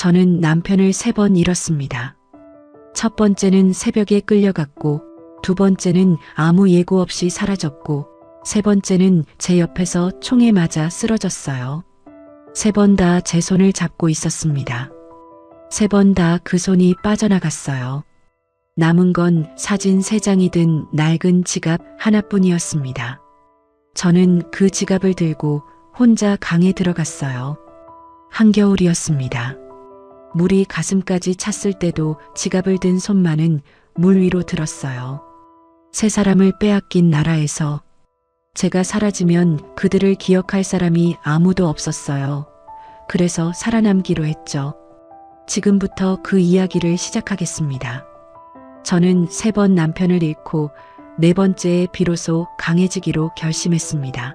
저는 남편을 3번 잃었습니다. 첫 번째는 새벽에 끌려갔고, 두 번째는 아무 예고 없이 사라졌고, 세 번째는 제 옆에서 총에 맞아 쓰러졌어요. 3번 다 제 손을 잡고 있었습니다. 3번 다 그 손이 빠져나갔어요. 남은 건 사진 3장이 든 낡은 지갑 하나뿐이었습니다. 저는 그 지갑을 들고 혼자 강에 들어갔어요. 한겨울이었습니다. 물이 가슴까지 찼을 때도 지갑을 든 손만은 물 위로 들었어요. 3사람을 빼앗긴 나라에서 제가 사라지면 그들을 기억할 사람이 아무도 없었어요. 그래서 살아남기로 했죠. 지금부터 그 이야기를 시작하겠습니다. 저는 3번 남편을 잃고 4번째에 비로소 강해지기로 결심했습니다.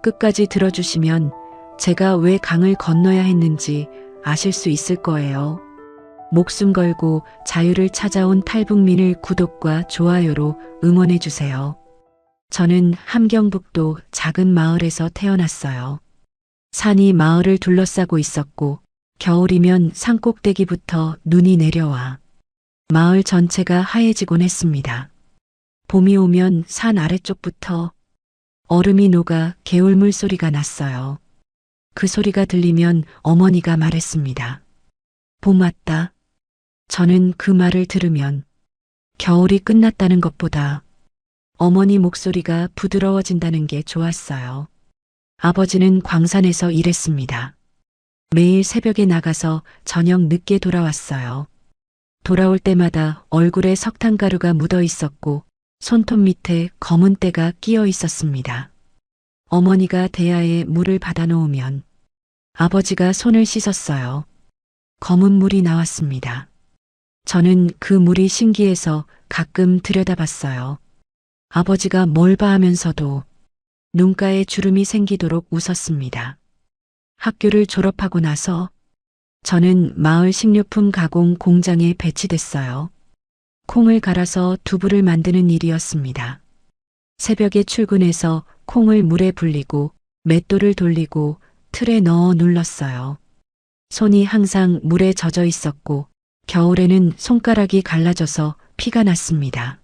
끝까지 들어주시면 제가 왜 강을 건너야 했는지 아실 수 있을 거예요. 목숨 걸고 자유를 찾아온 탈북민을 구독과 좋아요로 응원해 주세요. 저는 함경북도 작은 마을에서 태어났어요. 산이 마을을 둘러싸고 있었고 겨울이면 산꼭대기부터 눈이 내려와 마을 전체가 하얘지곤 했습니다. 봄이 오면 산 아래쪽부터 얼음이 녹아 개울물 소리가 났어요. 그 소리가 들리면 어머니가 말했습니다. 봄 왔다. 저는 그 말을 들으면 겨울이 끝났다는 것보다 어머니 목소리가 부드러워진다는 게 좋았어요. 아버지는 광산에서 일했습니다. 매일 새벽에 나가서 저녁 늦게 돌아왔어요. 돌아올 때마다 얼굴에 석탄가루가 묻어 있었고 손톱 밑에 검은 때가 끼어 있었습니다. 어머니가 대야에 물을 받아 놓으면 아버지가 손을 씻었어요. 검은 물이 나왔습니다. 저는 그 물이 신기해서 가끔 들여다봤어요. 아버지가 뭘 봐 하면서도 눈가에 주름이 생기도록 웃었습니다. 학교를 졸업하고 나서 저는 마을 식료품 가공 공장에 배치됐어요. 콩을 갈아서 두부를 만드는 일이었습니다. 새벽에 출근해서 콩을 물에 불리고 맷돌을 돌리고 틀에 넣어 눌렀어요. 손이 항상 물에 젖어 있었고 겨울에는 손가락이 갈라져서 피가 났습니다.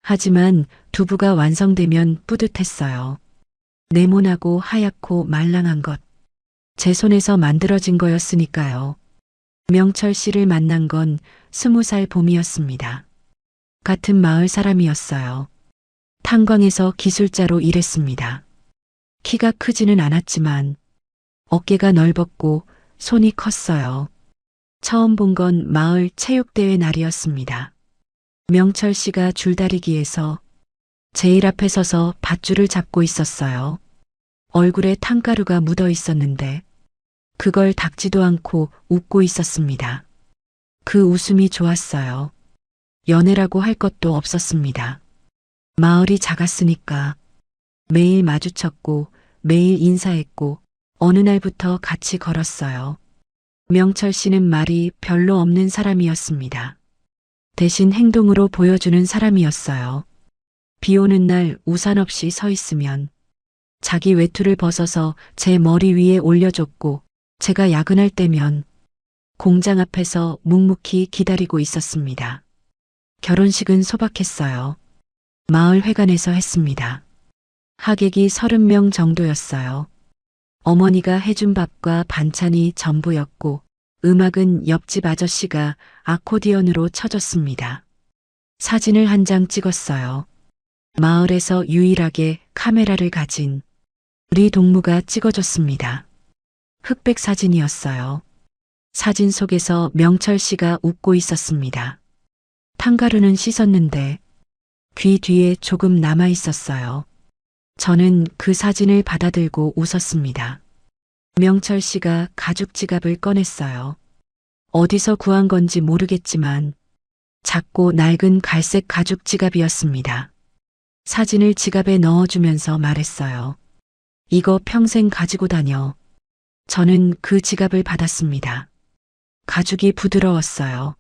하지만 두부가 완성되면 뿌듯했어요. 네모나고 하얗고 말랑한 것. 제 손에서 만들어진 거였으니까요. 명철 씨를 만난 건 20살 봄이었습니다. 같은 마을 사람이었어요. 탄광에서 기술자로 일했습니다. 키가 크지는 않았지만 어깨가 넓었고 손이 컸어요. 처음 본 건 마을 체육대회 날이었습니다. 명철 씨가 줄다리기에서 제일 앞에 서서 밧줄을 잡고 있었어요. 얼굴에 탄가루가 묻어 있었는데 그걸 닦지도 않고 웃고 있었습니다. 그 웃음이 좋았어요. 연애라고 할 것도 없었습니다. 마을이 작았으니까 매일 마주쳤고 매일 인사했고 어느 날부터 같이 걸었어요. 명철 씨는 말이 별로 없는 사람이었습니다. 대신 행동으로 보여주는 사람이었어요. 비 오는 날 우산 없이 서 있으면 자기 외투를 벗어서 제 머리 위에 올려줬고 제가 야근할 때면 공장 앞에서 묵묵히 기다리고 있었습니다. 결혼식은 소박했어요. 마을 회관에서 했습니다. 하객이 30명 정도였어요. 어머니가 해준 밥과 반찬이 전부였고 음악은 옆집 아저씨가 아코디언으로 쳐줬습니다. 사진을 한 장 찍었어요. 마을에서 유일하게 카메라를 가진 우리 동무가 찍어줬습니다. 흑백 사진이었어요. 사진 속에서 명철 씨가 웃고 있었습니다. 탄가루는 씻었는데 귀 뒤에 조금 남아 있었어요. 저는 그 사진을 받아들고 웃었습니다. 명철 씨가 가죽 지갑을 꺼냈어요. 어디서 구한 건지 모르겠지만 작고 낡은 갈색 가죽 지갑이었습니다. 사진을 지갑에 넣어주면서 말했어요. 이거 평생 가지고 다녀. 저는 그 지갑을 받았습니다. 가죽이 부드러웠어요.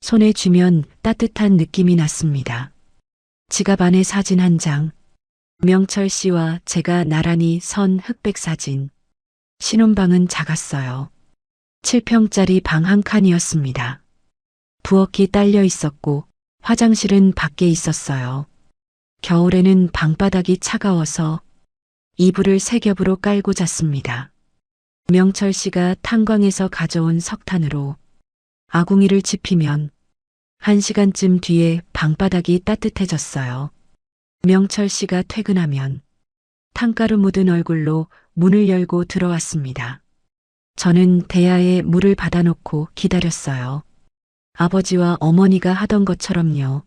손에 쥐면 따뜻한 느낌이 났습니다. 지갑 안에 사진 한 장, 명철 씨와 제가 나란히 선 흑백 사진. 신혼방은 작았어요. 7평짜리 방 한 칸이었습니다. 부엌이 딸려 있었고 화장실은 밖에 있었어요. 겨울에는 방바닥이 차가워서 이불을 세 겹으로 깔고 잤습니다. 명철 씨가 탄광에서 가져온 석탄으로 아궁이를 지피면 1시간쯤 뒤에 방바닥이 따뜻해졌어요. 명철 씨가 퇴근하면 탄가루 묻은 얼굴로 문을 열고 들어왔습니다. 저는 대야에 물을 받아놓고 기다렸어요. 아버지와 어머니가 하던 것처럼요.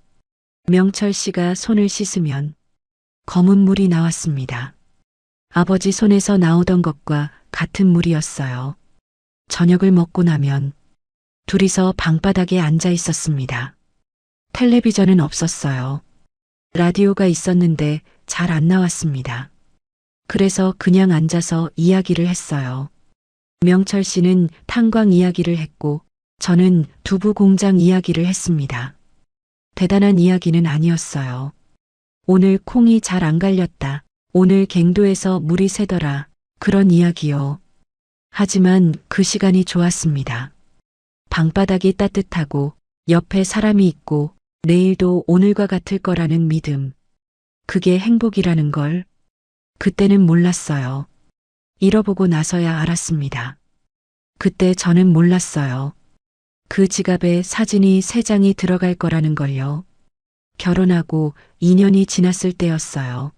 명철 씨가 손을 씻으면 검은 물이 나왔습니다. 아버지 손에서 나오던 것과 같은 물이었어요. 저녁을 먹고 나면 둘이서 방바닥에 앉아 있었습니다. 텔레비전은 없었어요. 라디오가 있었는데 잘 안 나왔습니다. 그래서 그냥 앉아서 이야기를 했어요. 명철 씨는 탄광 이야기를 했고 저는 두부 공장 이야기를 했습니다. 대단한 이야기는 아니었어요. 오늘 콩이 잘 안 갈렸다. 오늘 갱도에서 물이 새더라. 그런 이야기요. 하지만 그 시간이 좋았습니다. 방바닥이 따뜻하고 옆에 사람이 있고 내일도 오늘과 같을 거라는 믿음. 그게 행복이라는 걸 그때는 몰랐어요. 잃어보고 나서야 알았습니다. 그때 저는 몰랐어요. 그 지갑에 사진이 3장이 들어갈 거라는 걸요. 결혼하고 2년이 지났을 때였어요.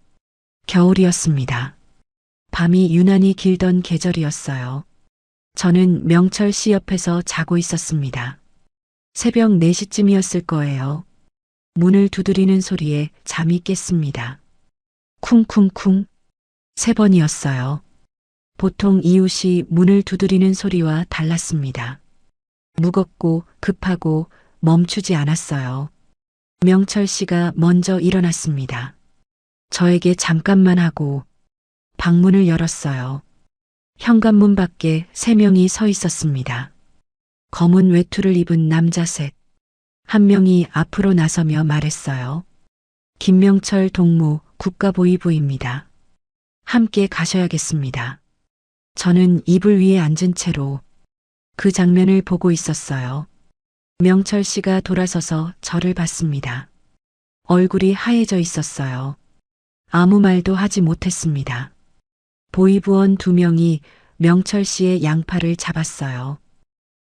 겨울이었습니다. 밤이 유난히 길던 계절이었어요. 저는 명철 씨 옆에서 자고 있었습니다. 새벽 4시쯤이었을 거예요. 문을 두드리는 소리에 잠이 깼습니다. 쿵쿵쿵 3번이었어요. 보통 이웃이 문을 두드리는 소리와 달랐습니다. 무겁고 급하고 멈추지 않았어요. 명철 씨가 먼저 일어났습니다. 저에게 잠깐만 하고 방문을 열었어요. 현관문 밖에 3명이 서 있었습니다. 검은 외투를 입은 남자 셋. 한 명이 앞으로 나서며 말했어요. 김명철 동무 국가보위부입니다. 함께 가셔야겠습니다. 저는 이불 위에 앉은 채로 그 장면을 보고 있었어요. 명철 씨가 돌아서서 저를 봤습니다. 얼굴이 하얘져 있었어요. 아무 말도 하지 못했습니다. 보위부원 2명이 명철 씨의 양팔을 잡았어요.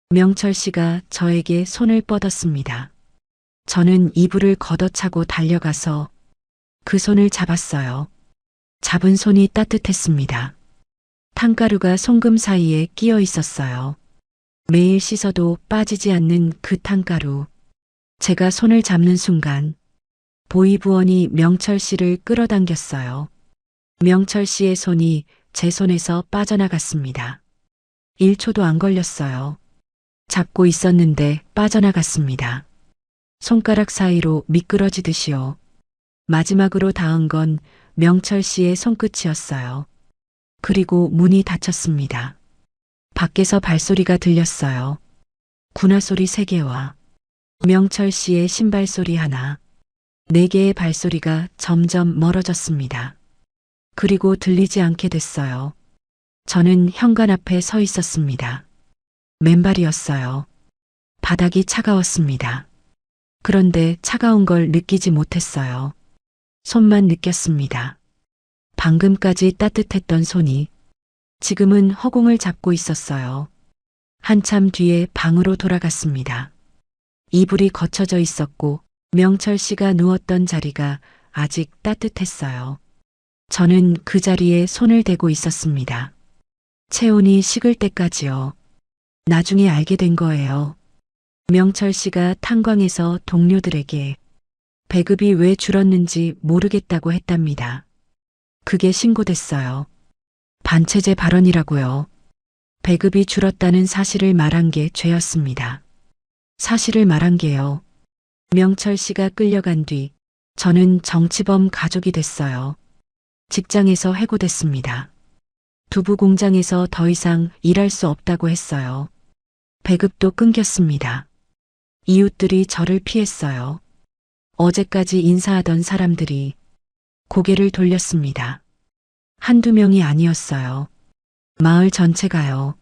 명철 씨가 저에게 손을 뻗었습니다. 저는 이불을 걷어차고 달려가서 그 손을 잡았어요. 잡은 손이 따뜻했습니다. 탄가루가 송금 사이에 끼어 있었어요. 매일 씻어도 빠지지 않는 그 탄가루. 제가 손을 잡는 순간 보위부원이 명철 씨를 끌어당겼어요. 명철 씨의 손이 제 손에서 빠져나갔습니다. 1초도 안 걸렸어요. 잡고 있었는데 빠져나갔습니다. 손가락 사이로 미끄러지듯이요. 마지막으로 닿은 건 명철 씨의 손끝이었어요. 그리고 문이 닫혔습니다. 밖에서 발소리가 들렸어요. 군화 소리 3개와 명철 씨의 신발 소리 하나, 4개의 발소리가 점점 멀어졌습니다. 그리고 들리지 않게 됐어요. 저는 현관 앞에 서 있었습니다. 맨발이었어요. 바닥이 차가웠습니다. 그런데 차가운 걸 느끼지 못했어요. 손만 느꼈습니다. 방금까지 따뜻했던 손이 지금은 허공을 잡고 있었어요. 한참 뒤에 방으로 돌아갔습니다. 이불이 걷혀져 있었고 명철 씨가 누웠던 자리가 아직 따뜻했어요. 저는 그 자리에 손을 대고 있었습니다. 체온이 식을 때까지요. 나중에 알게 된 거예요. 명철 씨가 탄광에서 동료들에게 배급이 왜 줄었는지 모르겠다고 했답니다. 그게 신고됐어요. 반체제 발언이라고요. 배급이 줄었다는 사실을 말한 게 죄였습니다. 사실을 말한 게요. 명철 씨가 끌려간 뒤 저는 정치범 가족이 됐어요. 직장에서 해고됐습니다. 두부 공장에서 더 이상 일할 수 없다고 했어요. 배급도 끊겼습니다. 이웃들이 저를 피했어요. 어제까지 인사하던 사람들이 고개를 돌렸습니다. 1~2명이 아니었어요. 마을 전체가요.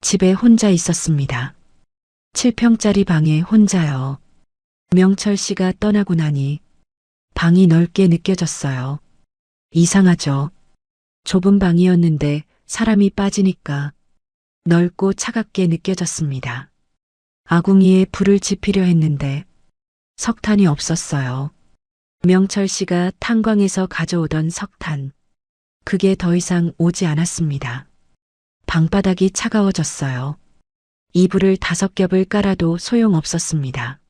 집에 혼자 있었습니다. 7평짜리 방에 혼자요. 명철 씨가 떠나고 나니 방이 넓게 느껴졌어요. 이상하죠. 좁은 방이었는데 사람이 빠지니까 넓고 차갑게 느껴졌습니다. 아궁이에 불을 지피려 했는데 석탄이 없었어요. 명철 씨가 탄광에서 가져오던 석탄. 그게 더 이상 오지 않았습니다. 방바닥이 차가워졌어요. 이불을 5겹을 깔아도 소용없었습니다.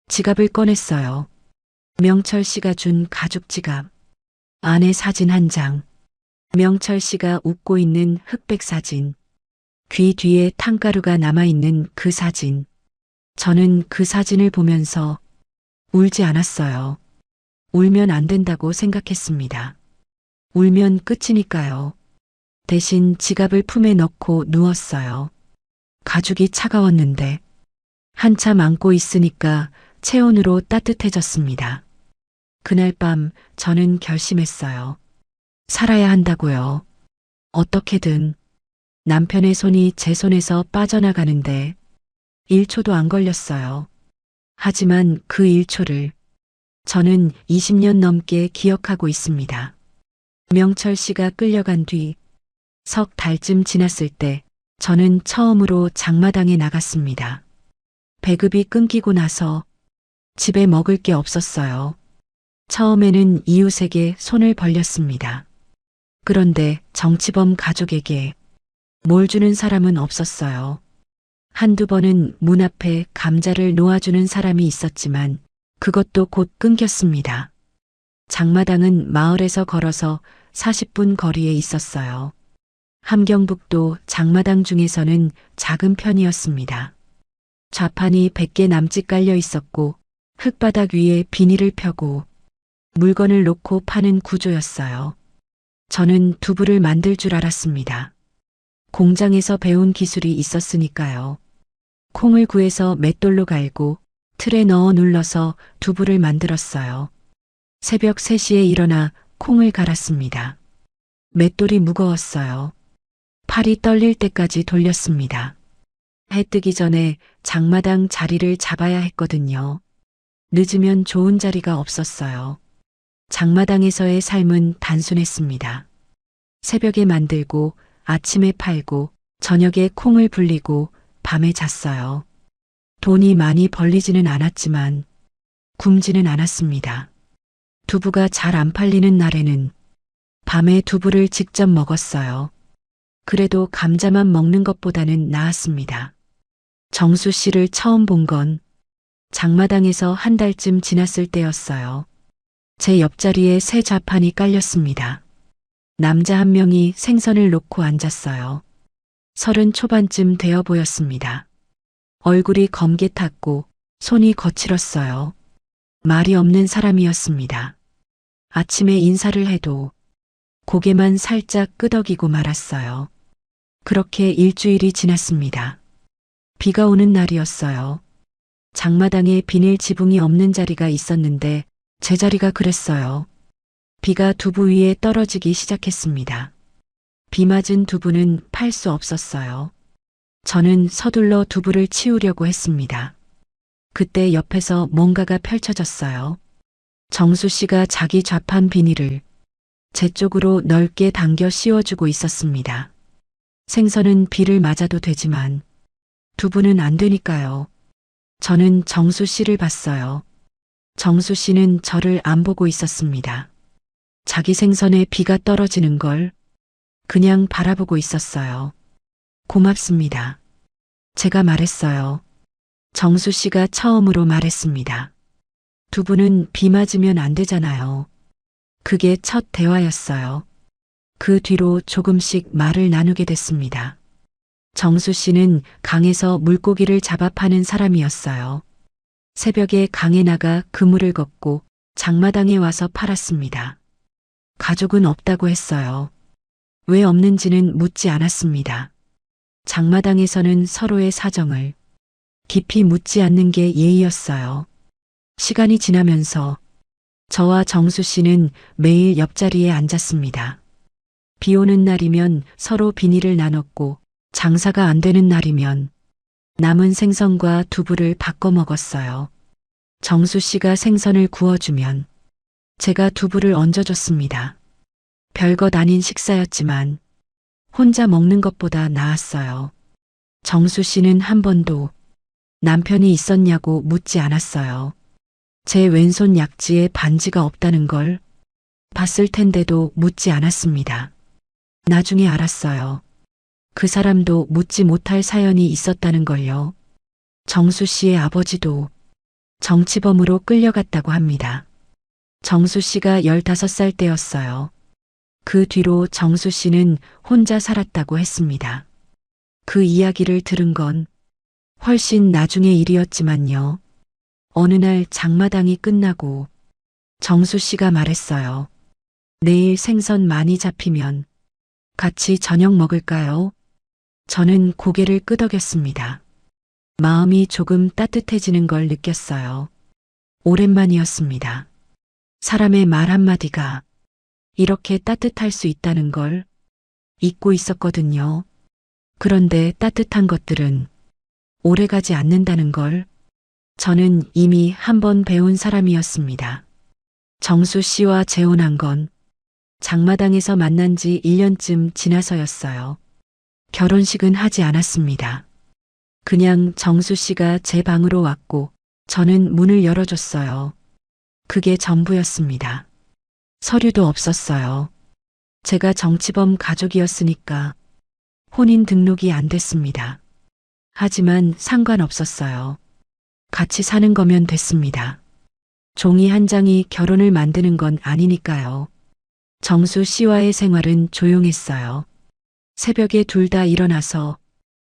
지갑을 꺼냈어요. 명철 씨가 준 가죽 지갑. 안에 사진 한 장. 명철 씨가 웃고 있는 흑백 사진. 귀 뒤에 탕가루가 남아있는 그 사진. 저는 그 사진을 보면서 울지 않았어요. 울면 안 된다고 생각했습니다. 울면 끝이니까요. 대신 지갑을 품에 넣고 누웠어요. 가죽이 차가웠는데 한참 안고 있으니까 체온으로 따뜻해졌습니다. 그날 밤 저는 결심했어요. 살아야 한다고요. 어떻게든. 남편의 손이 제 손에서 빠져나가는데 1초도 안 걸렸어요. 하지만 그 1초를 저는 20년 넘게 기억하고 있습니다. 명철 씨가 끌려간 뒤 석 달쯤 지났을 때 저는 처음으로 장마당에 나갔습니다. 배급이 끊기고 나서 집에 먹을 게 없었어요. 처음에는 이웃에게 손을 벌렸습니다. 그런데 정치범 가족에게 뭘 주는 사람은 없었어요. 한두 번은 문 앞에 감자를 놓아주는 사람이 있었지만 그것도 곧 끊겼습니다. 장마당은 마을에서 걸어서 40분 거리에 있었어요. 함경북도 장마당 중에서는 작은 편이었습니다. 좌판이 100개 남짓 깔려 있었고 흙바닥 위에 비닐을 펴고 물건을 놓고 파는 구조였어요. 저는 두부를 만들 줄 알았습니다. 공장에서 배운 기술이 있었으니까요. 콩을 구해서 맷돌로 갈고 틀에 넣어 눌러서 두부를 만들었어요. 새벽 3시에 일어나 콩을 갈았습니다. 맷돌이 무거웠어요. 팔이 떨릴 때까지 돌렸습니다. 해 뜨기 전에 장마당 자리를 잡아야 했거든요. 늦으면 좋은 자리가 없었어요. 장마당에서의 삶은 단순했습니다. 새벽에 만들고 아침에 팔고 저녁에 콩을 불리고 밤에 잤어요. 돈이 많이 벌리지는 않았지만 굶지는 않았습니다. 두부가 잘 안 팔리는 날에는 밤에 두부를 직접 먹었어요. 그래도 감자만 먹는 것보다는 나았습니다. 정수 씨를 처음 본 건 장마당에서 한 달쯤 지났을 때였어요. 제 옆자리에 새 좌판이 깔렸습니다. 남자 한 명이 생선을 놓고 앉았어요. 30 초반쯤 되어 보였습니다. 얼굴이 검게 탔고 손이 거칠었어요. 말이 없는 사람이었습니다. 아침에 인사를 해도 고개만 살짝 끄덕이고 말았어요. 그렇게 일주일이 지났습니다. 비가 오는 날이었어요. 장마당에 비닐 지붕이 없는 자리가 있었는데 제 자리가 그랬어요. 비가 두부 위에 떨어지기 시작했습니다. 비 맞은 두부는 팔 수 없었어요. 저는 서둘러 두부를 치우려고 했습니다. 그때 옆에서 뭔가가 펼쳐졌어요. 정수 씨가 자기 좌판 비닐을 제 쪽으로 넓게 당겨 씌워주고 있었습니다. 생선은 비를 맞아도 되지만 두부는 안 되니까요. 저는 정수 씨를 봤어요. 정수 씨는 저를 안 보고 있었습니다. 자기 생선에 비가 떨어지는 걸 그냥 바라보고 있었어요. 고맙습니다. 제가 말했어요. 정수 씨가 처음으로 말했습니다. 두부는 비 맞으면 안 되잖아요. 그게 첫 대화였어요. 그 뒤로 조금씩 말을 나누게 됐습니다. 정수 씨는 강에서 물고기를 잡아 파는 사람이었어요. 새벽에 강에 나가 그물을 걷고 장마당에 와서 팔았습니다. 가족은 없다고 했어요. 왜 없는지는 묻지 않았습니다. 장마당에서는 서로의 사정을 깊이 묻지 않는 게 예의였어요. 시간이 지나면서 저와 정수 씨는 매일 옆자리에 앉았습니다. 비 오는 날이면 서로 비닐을 나눴고 장사가 안 되는 날이면 남은 생선과 두부를 바꿔 먹었어요. 정수 씨가 생선을 구워주면 제가 두부를 얹어줬습니다. 별것 아닌 식사였지만 혼자 먹는 것보다 나았어요. 정수 씨는 한 번도 남편이 있었냐고 묻지 않았어요. 제 왼손 약지에 반지가 없다는 걸 봤을 텐데도 묻지 않았습니다. 나중에 알았어요. 그 사람도 묻지 못할 사연이 있었다는 걸요. 정수 씨의 아버지도 정치범으로 끌려갔다고 합니다. 정수 씨가 15살 때였어요. 그 뒤로 정수 씨는 혼자 살았다고 했습니다. 그 이야기를 들은 건 훨씬 나중의 일이었지만요. 어느 날 장마당이 끝나고 정수 씨가 말했어요. 내일 생선 많이 잡히면 같이 저녁 먹을까요? 저는 고개를 끄덕였습니다. 마음이 조금 따뜻해지는 걸 느꼈어요. 오랜만이었습니다. 사람의 말 한마디가 이렇게 따뜻할 수 있다는 걸 잊고 있었거든요. 그런데 따뜻한 것들은 오래가지 않는다는 걸 저는 이미 한 번 배운 사람이었습니다. 정수 씨와 재혼한 건 장마당에서 만난 지 1년쯤 지나서였어요. 결혼식은 하지 않았습니다. 그냥 정수 씨가 제 방으로 왔고 저는 문을 열어줬어요. 그게 전부였습니다. 서류도 없었어요. 제가 정치범 가족이었으니까 혼인 등록이 안 됐습니다. 하지만 상관없었어요. 같이 사는 거면 됐습니다. 종이 한 장이 결혼을 만드는 건 아니니까요. 정수 씨와의 생활은 조용했어요. 새벽에 둘 다 일어나서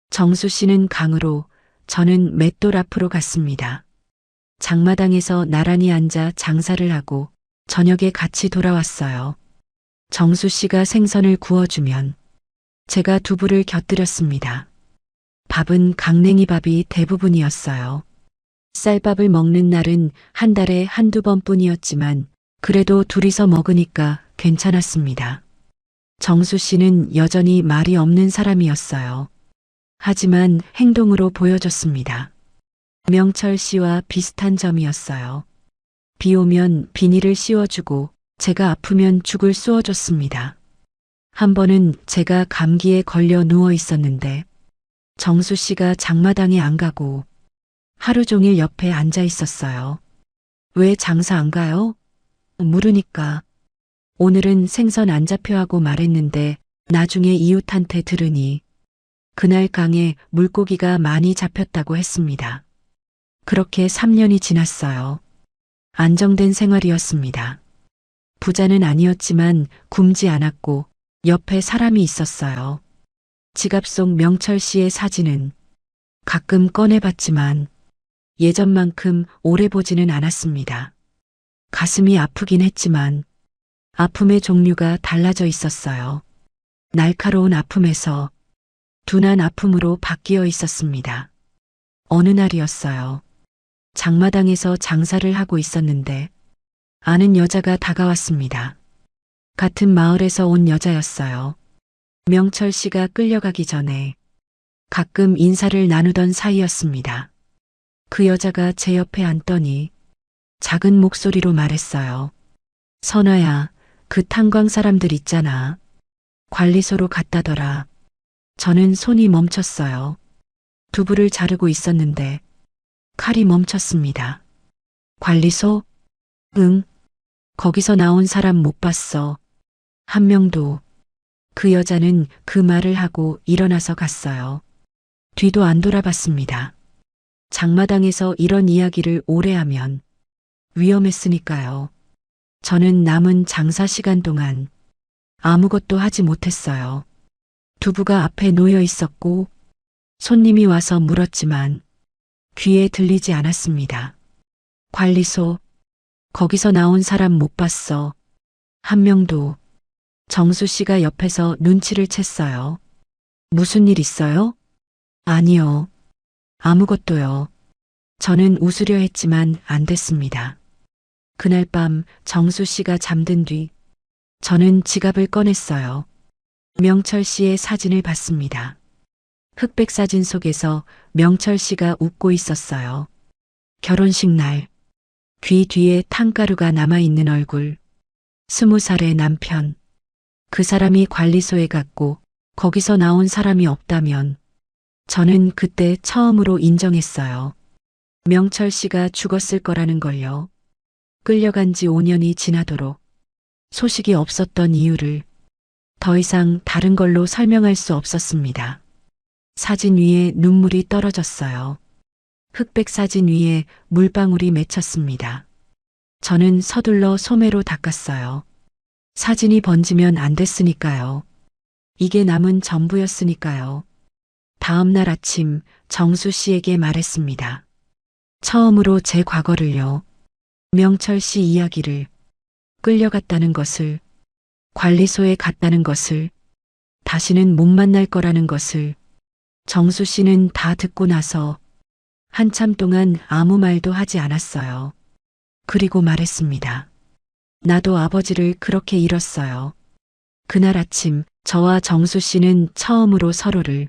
정수 씨는 강으로, 저는 맷돌 앞으로 갔습니다. 장마당에서 나란히 앉아 장사를 하고 저녁에 같이 돌아왔어요. 정수 씨가 생선을 구워주면 제가 두부를 곁들였습니다. 밥은 강냉이 밥이 대부분이었어요. 쌀밥을 먹는 날은 한 달에 한두 번뿐이었지만 그래도 둘이서 먹으니까 괜찮았습니다. 정수 씨는 여전히 말이 없는 사람이었어요. 하지만 행동으로 보여줬습니다. 명철 씨와 비슷한 점이었어요. 비 오면 비닐을 씌워주고 제가 아프면 죽을 쏘아줬습니다. 한 번은 제가 감기에 걸려 누워 있었는데 정수 씨가 장마당에 안 가고 하루 종일 옆에 앉아 있었어요. 왜 장사 안 가요? 물으니까 오늘은 생선 안 잡혀 하고 말했는데 나중에 이웃한테 들으니 그날 강에 물고기가 많이 잡혔다고 했습니다. 그렇게 3년이 지났어요. 안정된 생활이었습니다. 부자는 아니었지만 굶지 않았고 옆에 사람이 있었어요. 지갑 속 명철 씨의 사진은 가끔 꺼내봤지만 예전만큼 오래 보지는 않았습니다. 가슴이 아프긴 했지만 아픔의 종류가 달라져 있었어요. 날카로운 아픔에서 둔한 아픔으로 바뀌어 있었습니다. 어느 날이었어요. 장마당에서 장사를 하고 있었는데 아는 여자가 다가왔습니다. 같은 마을에서 온 여자였어요. 명철 씨가 끌려가기 전에 가끔 인사를 나누던 사이였습니다. 그 여자가 제 옆에 앉더니 작은 목소리로 말했어요. 선아야, 그 탄광 사람들 있잖아. 관리소로 갔다더라. 저는 손이 멈췄어요. 두부를 자르고 있었는데 칼이 멈췄습니다. 관리소? 응. 거기서 나온 사람 못 봤어. 한 명도. 그 여자는 그 말을 하고 일어나서 갔어요. 뒤도 안 돌아봤습니다. 장마당에서 이런 이야기를 오래 하면 위험했으니까요. 저는 남은 장사 시간 동안 아무것도 하지 못했어요. 두부가 앞에 놓여 있었고 손님이 와서 물었지만 귀에 들리지 않았습니다. 관리소, 거기서 나온 사람 못 봤어. 한 명도. 정수 씨가 옆에서 눈치를 챘어요. 무슨 일 있어요? 아니요. 아무것도요. 저는 웃으려 했지만 안 됐습니다. 그날 밤 정수 씨가 잠든 뒤 저는 지갑을 꺼냈어요. 명철 씨의 사진을 봤습니다. 흑백 사진 속에서 명철 씨가 웃고 있었어요. 결혼식 날, 귀 뒤에 탕가루가 남아있는 얼굴, 20살의 남편. 그 사람이 관리소에 갔고 거기서 나온 사람이 없다면 저는 그때 처음으로 인정했어요. 명철 씨가 죽었을 거라는 걸요. 끌려간 지 5년이 지나도록 소식이 없었던 이유를 더 이상 다른 걸로 설명할 수 없었습니다. 사진 위에 눈물이 떨어졌어요. 흑백 사진 위에 물방울이 맺혔습니다. 저는 서둘러 소매로 닦았어요. 사진이 번지면 안 됐으니까요. 이게 남은 전부였으니까요. 다음 날 아침 정수 씨에게 말했습니다. 처음으로 제 과거를요. 명철 씨 이야기를, 끌려갔다는 것을, 관리소에 갔다는 것을, 다시는 못 만날 거라는 것을. 정수 씨는 다 듣고 나서 한참 동안 아무 말도 하지 않았어요. 그리고 말했습니다. 나도 아버지를 그렇게 잃었어요. 그날 아침 저와 정수 씨는 처음으로 서로를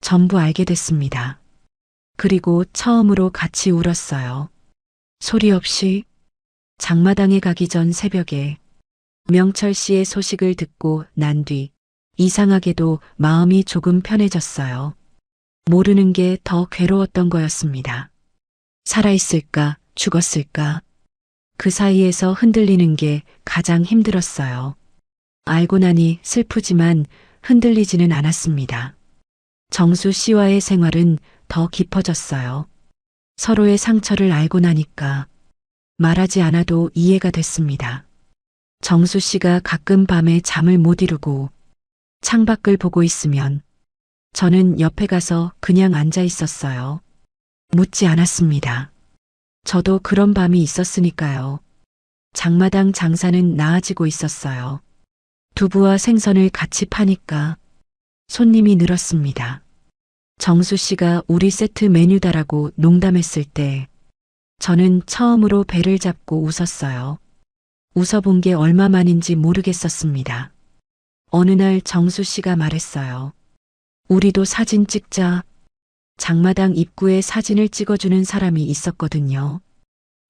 전부 알게 됐습니다. 그리고 처음으로 같이 울었어요. 소리 없이. 장마당에 가기 전 새벽에 명철 씨의 소식을 듣고 난 뒤 이상하게도 마음이 조금 편해졌어요. 모르는 게 더 괴로웠던 거였습니다. 살아있을까, 죽었을까. 그 사이에서 흔들리는 게 가장 힘들었어요. 알고 나니 슬프지만 흔들리지는 않았습니다. 정수 씨와의 생활은 더 깊어졌어요. 서로의 상처를 알고 나니까 말하지 않아도 이해가 됐습니다. 정수 씨가 가끔 밤에 잠을 못 이루고 창밖을 보고 있으면 저는 옆에 가서 그냥 앉아 있었어요. 묻지 않았습니다. 저도 그런 밤이 있었으니까요. 장마당 장사는 나아지고 있었어요. 두부와 생선을 같이 파니까 손님이 늘었습니다. 정수 씨가 우리 세트 메뉴다라고 농담했을 때 저는 처음으로 배를 잡고 웃었어요. 웃어본 게 얼마만인지 모르겠었습니다. 어느 날 정수 씨가 말했어요. 우리도 사진 찍자. 장마당 입구에 사진을 찍어주는 사람이 있었거든요.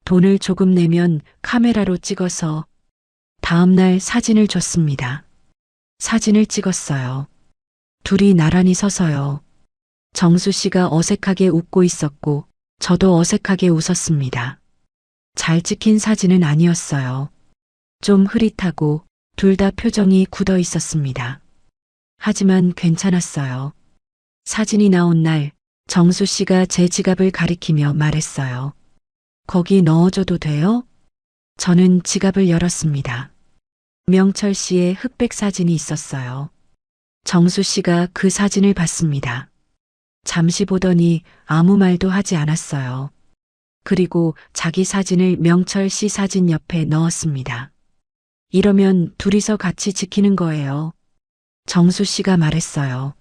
돈을 조금 내면 카메라로 찍어서 다음 날 사진을 줬습니다. 사진을 찍었어요. 둘이 나란히 서서요. 정수 씨가 어색하게 웃고 있었고 저도 어색하게 웃었습니다. 잘 찍힌 사진은 아니었어요. 좀 흐릿하고 둘 다 표정이 굳어 있었습니다. 하지만 괜찮았어요. 사진이 나온 날 정수 씨가 제 지갑을 가리키며 말했어요. 거기 넣어줘도 돼요? 저는 지갑을 열었습니다. 명철 씨의 흑백 사진이 있었어요. 정수 씨가 그 사진을 봤습니다. 잠시 보더니 아무 말도 하지 않았어요. 그리고 자기 사진을 명철 씨 사진 옆에 넣었습니다. 이러면 둘이서 같이 지키는 거예요. 정수 씨가 말했어요.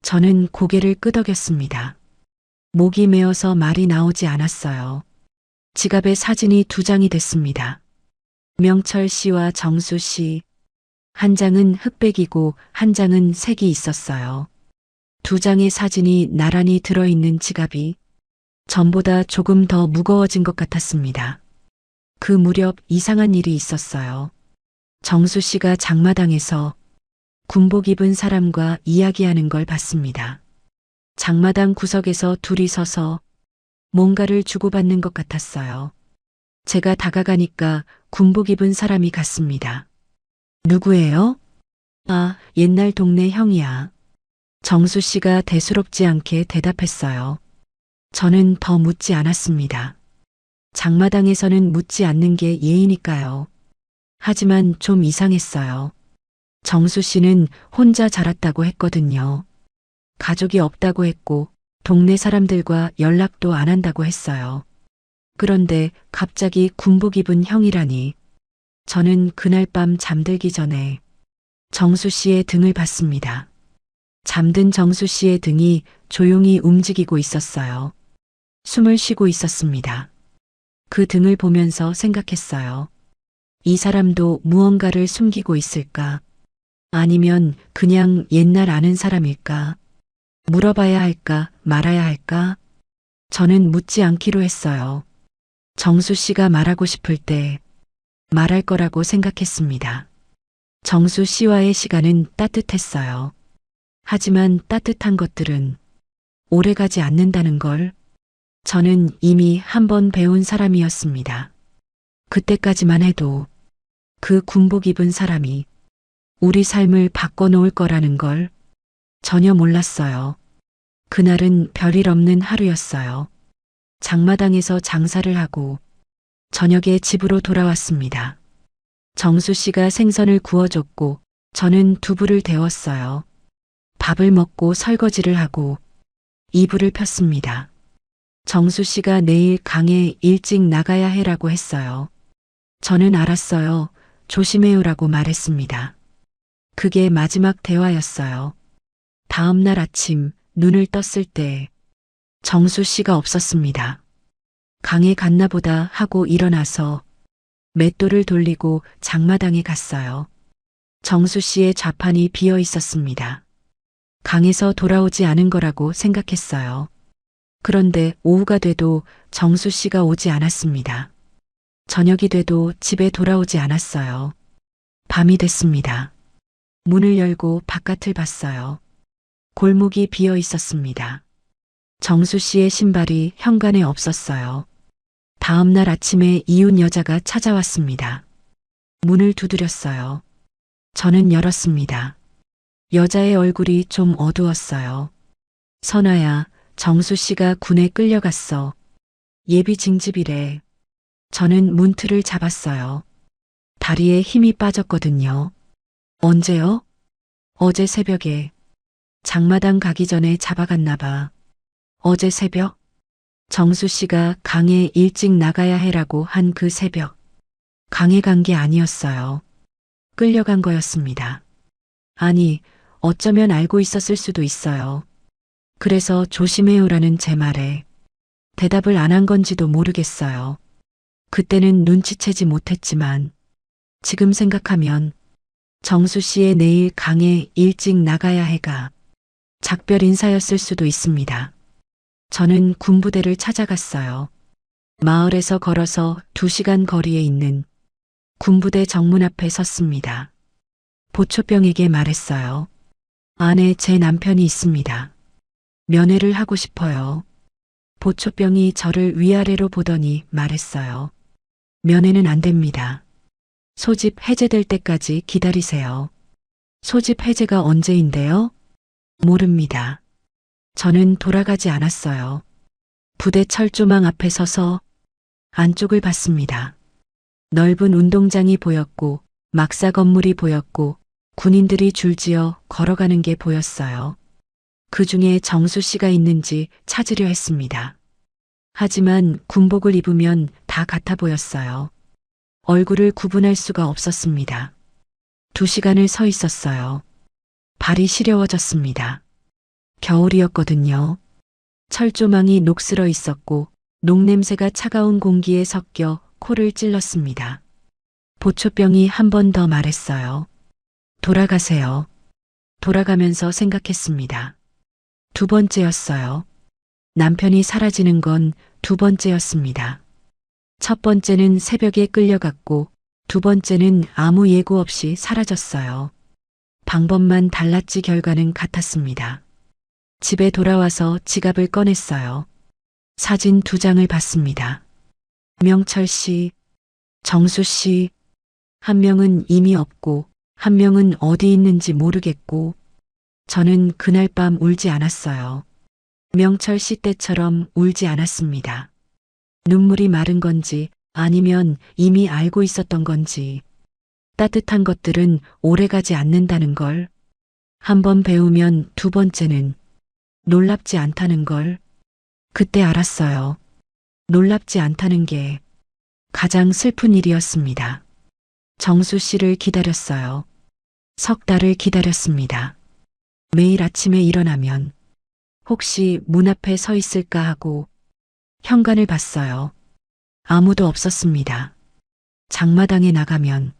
저는 고개를 끄덕였습니다. 목이 메어서 말이 나오지 않았어요. 지갑에 사진이 2장이 됐습니다. 명철 씨와 정수 씨. 한 장은 흑백이고 한 장은 색이 있었어요. 2장의 사진이 나란히 들어있는 지갑이 전보다 조금 더 무거워진 것 같았습니다. 그 무렵 이상한 일이 있었어요. 정수 씨가 장마당에서 군복 입은 사람과 이야기하는 걸 봤습니다. 장마당 구석에서 둘이 서서 뭔가를 주고받는 것 같았어요. 제가 다가가니까 군복 입은 사람이 갔습니다. 누구예요? 아, 옛날 동네 형이야. 정수 씨가 대수롭지 않게 대답했어요. 저는 더 묻지 않았습니다. 장마당에서는 묻지 않는 게 예의니까요. 하지만 좀 이상했어요. 정수 씨는 혼자 자랐다고 했거든요. 가족이 없다고 했고 동네 사람들과 연락도 안 한다고 했어요. 그런데 갑자기 군복 입은 형이라니. 저는 그날 밤 잠들기 전에 정수 씨의 등을 봤습니다. 잠든 정수 씨의 등이 조용히 움직이고 있었어요. 숨을 쉬고 있었습니다. 그 등을 보면서 생각했어요. 이 사람도 무언가를 숨기고 있을까? 아니면 그냥 옛날 아는 사람일까? 물어봐야 할까, 말아야 할까? 저는 묻지 않기로 했어요. 정수 씨가 말하고 싶을 때 말할 거라고 생각했습니다. 정수 씨와의 시간은 따뜻했어요. 하지만 따뜻한 것들은 오래가지 않는다는 걸 저는 이미 한 번 배운 사람이었습니다. 그때까지만 해도 그 군복 입은 사람이 우리 삶을 바꿔놓을 거라는 걸 전혀 몰랐어요. 그날은 별일 없는 하루였어요. 장마당에서 장사를 하고 저녁에 집으로 돌아왔습니다. 정수 씨가 생선을 구워줬고 저는 두부를 데웠어요. 밥을 먹고 설거지를 하고 이불을 폈습니다. 정수 씨가 내일 강에 일찍 나가야 해라고 했어요. 저는 알았어요. 조심해요라고 말했습니다. 그게 마지막 대화였어요. 다음 날 아침 눈을 떴을 때 정수 씨가 없었습니다. 강에 갔나 보다 하고 일어나서 맷돌을 돌리고 장마당에 갔어요. 정수 씨의 좌판이 비어 있었습니다. 강에서 돌아오지 않은 거라고 생각했어요. 그런데 오후가 돼도 정수 씨가 오지 않았습니다. 저녁이 돼도 집에 돌아오지 않았어요. 밤이 됐습니다. 문을 열고 바깥을 봤어요. 골목이 비어 있었습니다. 정수 씨의 신발이 현관에 없었어요. 다음 날 아침에 이웃 여자가 찾아왔습니다. 문을 두드렸어요. 저는 열었습니다. 여자의 얼굴이 좀 어두웠어요. 선아야, 정수 씨가 군에 끌려갔어. 예비 징집이래. 저는 문틀을 잡았어요. 다리에 힘이 빠졌거든요. 언제요? 어제 새벽에. 장마당 가기 전에 잡아갔나 봐. 어제 새벽? 정수 씨가 강에 일찍 나가야 해라고 한 그 새벽. 강에 간 게 아니었어요. 끌려간 거였습니다. 아니, 어쩌면 알고 있었을 수도 있어요. 그래서 조심해요라는 제 말에 대답을 안 한 건지도 모르겠어요. 그때는 눈치채지 못했지만 지금 생각하면 정수 씨의 내일 강에 일찍 나가야 해가 작별 인사였을 수도 있습니다. 저는 군부대를 찾아갔어요. 마을에서 걸어서 2시간 거리에 있는 군부대 정문 앞에 섰습니다. 보초병에게 말했어요. 안에 제 남편이 있습니다. 면회를 하고 싶어요. 보초병이 저를 위아래로 보더니 말했어요. 면회는 안 됩니다. 소집 해제될 때까지 기다리세요. 소집 해제가 언제인데요? 모릅니다. 저는 돌아가지 않았어요. 부대 철조망 앞에 서서 안쪽을 봤습니다. 넓은 운동장이 보였고 막사 건물이 보였고 군인들이 줄지어 걸어가는 게 보였어요. 그 중에 정수 씨가 있는지 찾으려 했습니다. 하지만 군복을 입으면 다 같아 보였어요. 얼굴을 구분할 수가 없었습니다. 2시간을 서 있었어요. 발이 시려워졌습니다. 겨울이었거든요. 철조망이 녹슬어 있었고 녹냄새가 차가운 공기에 섞여 코를 찔렀습니다. 보초병이 한 번 더 말했어요. 돌아가세요. 돌아가면서 생각했습니다. 2번째였어요. 남편이 사라지는 건 2번째였습니다. 첫 번째는 새벽에 끌려갔고 2번째는 아무 예고 없이 사라졌어요. 방법만 달랐지 결과는 같았습니다. 집에 돌아와서 지갑을 꺼냈어요. 사진 2장을 봤습니다. 명철 씨, 정수 씨, 한 명은 이미 없고 한 명은 어디 있는지 모르겠고 저는 그날 밤 울지 않았어요. 명철 씨 때처럼 울지 않았습니다. 눈물이 마른 건지 아니면 이미 알고 있었던 건지 따뜻한 것들은 오래가지 않는다는 걸 한 번 배우면 2번째는 놀랍지 않다는 걸 그때 알았어요. 놀랍지 않다는 게 가장 슬픈 일이었습니다. 정수 씨를 기다렸어요. 석 달을 기다렸습니다. 매일 아침에 일어나면 혹시 문 앞에 서 있을까 하고 현관을 봤어요. 아무도 없었습니다. 장마당에 나가면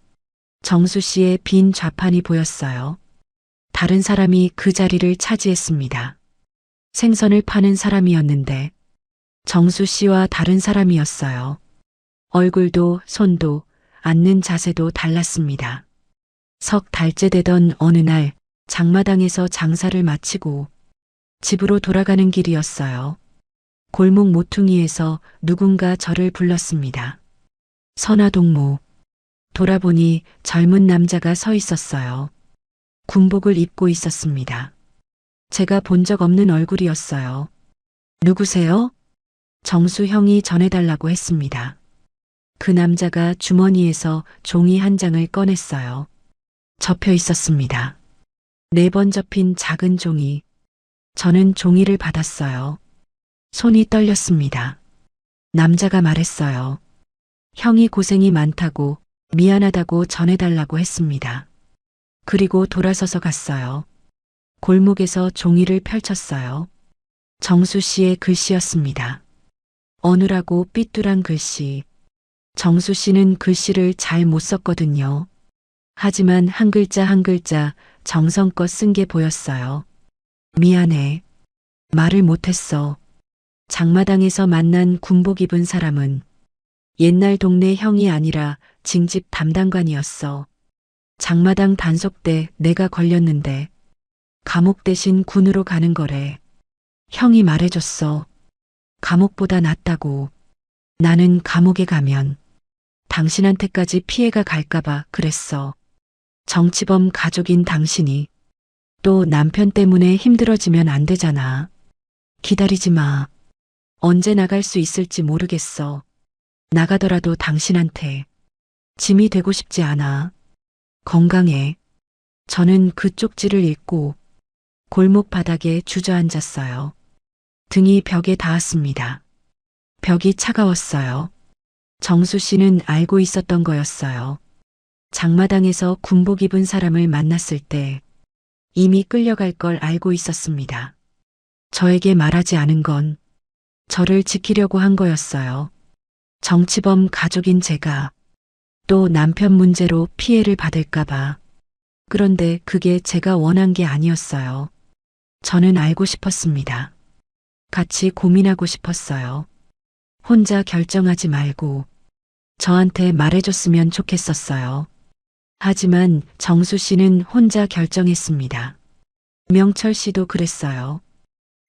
정수 씨의 빈 좌판이 보였어요. 다른 사람이 그 자리를 차지했습니다. 생선을 파는 사람이었는데 정수 씨와 다른 사람이었어요. 얼굴도 손도 앉는 자세도 달랐습니다. 석 달째 되던 어느 날 장마당에서 장사를 마치고 집으로 돌아가는 길이었어요. 골목 모퉁이에서 누군가 저를 불렀습니다. 선화동무. 돌아보니 젊은 남자가 서 있었어요. 군복을 입고 있었습니다. 제가 본 적 없는 얼굴이었어요. 누구세요? 정수 형이 전해달라고 했습니다. 그 남자가 주머니에서 종이 한 장을 꺼냈어요. 접혀 있었습니다. 4번 접힌 작은 종이. 저는 종이를 받았어요. 손이 떨렸습니다. 남자가 말했어요. 형이 고생이 많다고 미안하다고 전해달라고 했습니다. 그리고 돌아서서 갔어요. 골목에서 종이를 펼쳤어요. 정수 씨의 글씨였습니다. 어눌하고 삐뚤한 글씨. 정수 씨는 글씨를 잘 못 썼거든요. 하지만 한 글자 한 글자 정성껏 쓴 게 보였어요. 미안해. 말을 못했어. 장마당에서 만난 군복 입은 사람은 옛날 동네 형이 아니라 징집 담당관이었어. 장마당 단속 때 내가 걸렸는데 감옥 대신 군으로 가는 거래. 형이 말해줬어. 감옥보다 낫다고. 나는 감옥에 가면 당신한테까지 피해가 갈까봐 그랬어. 정치범 가족인 당신이 또 남편 때문에 힘들어지면 안 되잖아. 기다리지 마. 언제 나갈 수 있을지 모르겠어. 나가더라도 당신한테 짐이 되고 싶지 않아. 건강해. 저는 그 쪽지를 읽고 골목 바닥에 주저앉았어요. 등이 벽에 닿았습니다. 벽이 차가웠어요. 정수 씨는 알고 있었던 거였어요. 장마당에서 군복 입은 사람을 만났을 때 이미 끌려갈 걸 알고 있었습니다. 저에게 말하지 않은 건 저를 지키려고 한 거였어요. 정치범 가족인 제가 또 남편 문제로 피해를 받을까봐. 그런데 그게 제가 원한 게 아니었어요. 저는 알고 싶었습니다. 같이 고민하고 싶었어요. 혼자 결정하지 말고 저한테 말해줬으면 좋겠었어요. 하지만 정수 씨는 혼자 결정했습니다. 명철 씨도 그랬어요.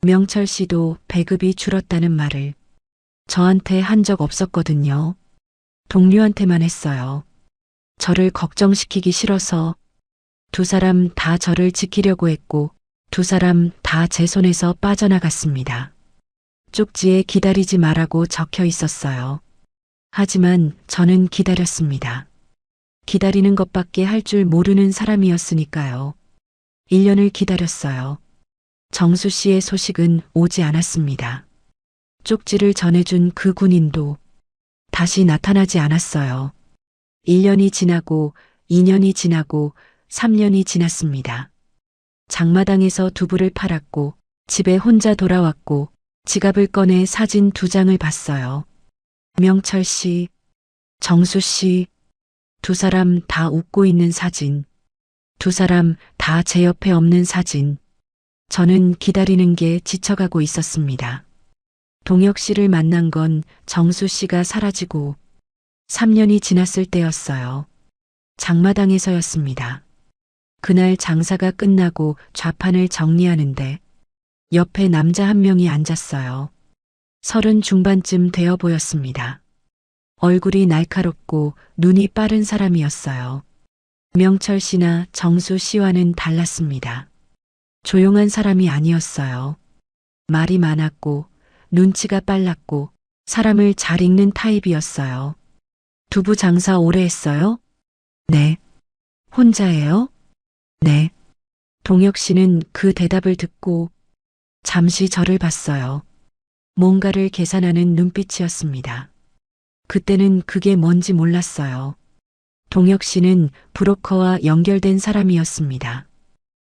명철 씨도 배급이 줄었다는 말을 저한테 한 적 없었거든요. 동료한테만 했어요. 저를 걱정시키기 싫어서. 2사람 다 저를 지키려고 했고 2사람 다 제 손에서 빠져나갔습니다. 쪽지에 기다리지 말라고 적혀 있었어요. 하지만 저는 기다렸습니다. 기다리는 것밖에 할 줄 모르는 사람이었으니까요. 1년을 기다렸어요. 정수 씨의 소식은 오지 않았습니다. 쪽지를 전해준 그 군인도 다시 나타나지 않았어요. 1년이 지나고 2년이 지나고 3년이 지났습니다. 장마당에서 두부를 팔았고 집에 혼자 돌아왔고 지갑을 꺼내 사진 2장을 봤어요. 명철 씨, 정수 씨, 2사람 다 웃고 있는 사진. 2사람 다 제 옆에 없는 사진. 저는 기다리는 게 지쳐가고 있었습니다. 동혁 씨를 만난 건 정수 씨가 사라지고 3년이 지났을 때였어요. 장마당에서였습니다. 그날 장사가 끝나고 좌판을 정리하는데 옆에 남자 한 명이 앉았어요. 30 중반쯤 되어 보였습니다. 얼굴이 날카롭고 눈이 빠른 사람이었어요. 명철 씨나 정수 씨와는 달랐습니다. 조용한 사람이 아니었어요. 말이 많았고 눈치가 빨랐고 사람을 잘 읽는 타입이었어요. 두부 장사 오래 했어요? 네. 혼자예요? 네. 동혁 씨는 그 대답을 듣고 잠시 저를 봤어요. 뭔가를 계산하는 눈빛이었습니다. 그때는 그게 뭔지 몰랐어요. 동혁 씨는 브로커와 연결된 사람이었습니다.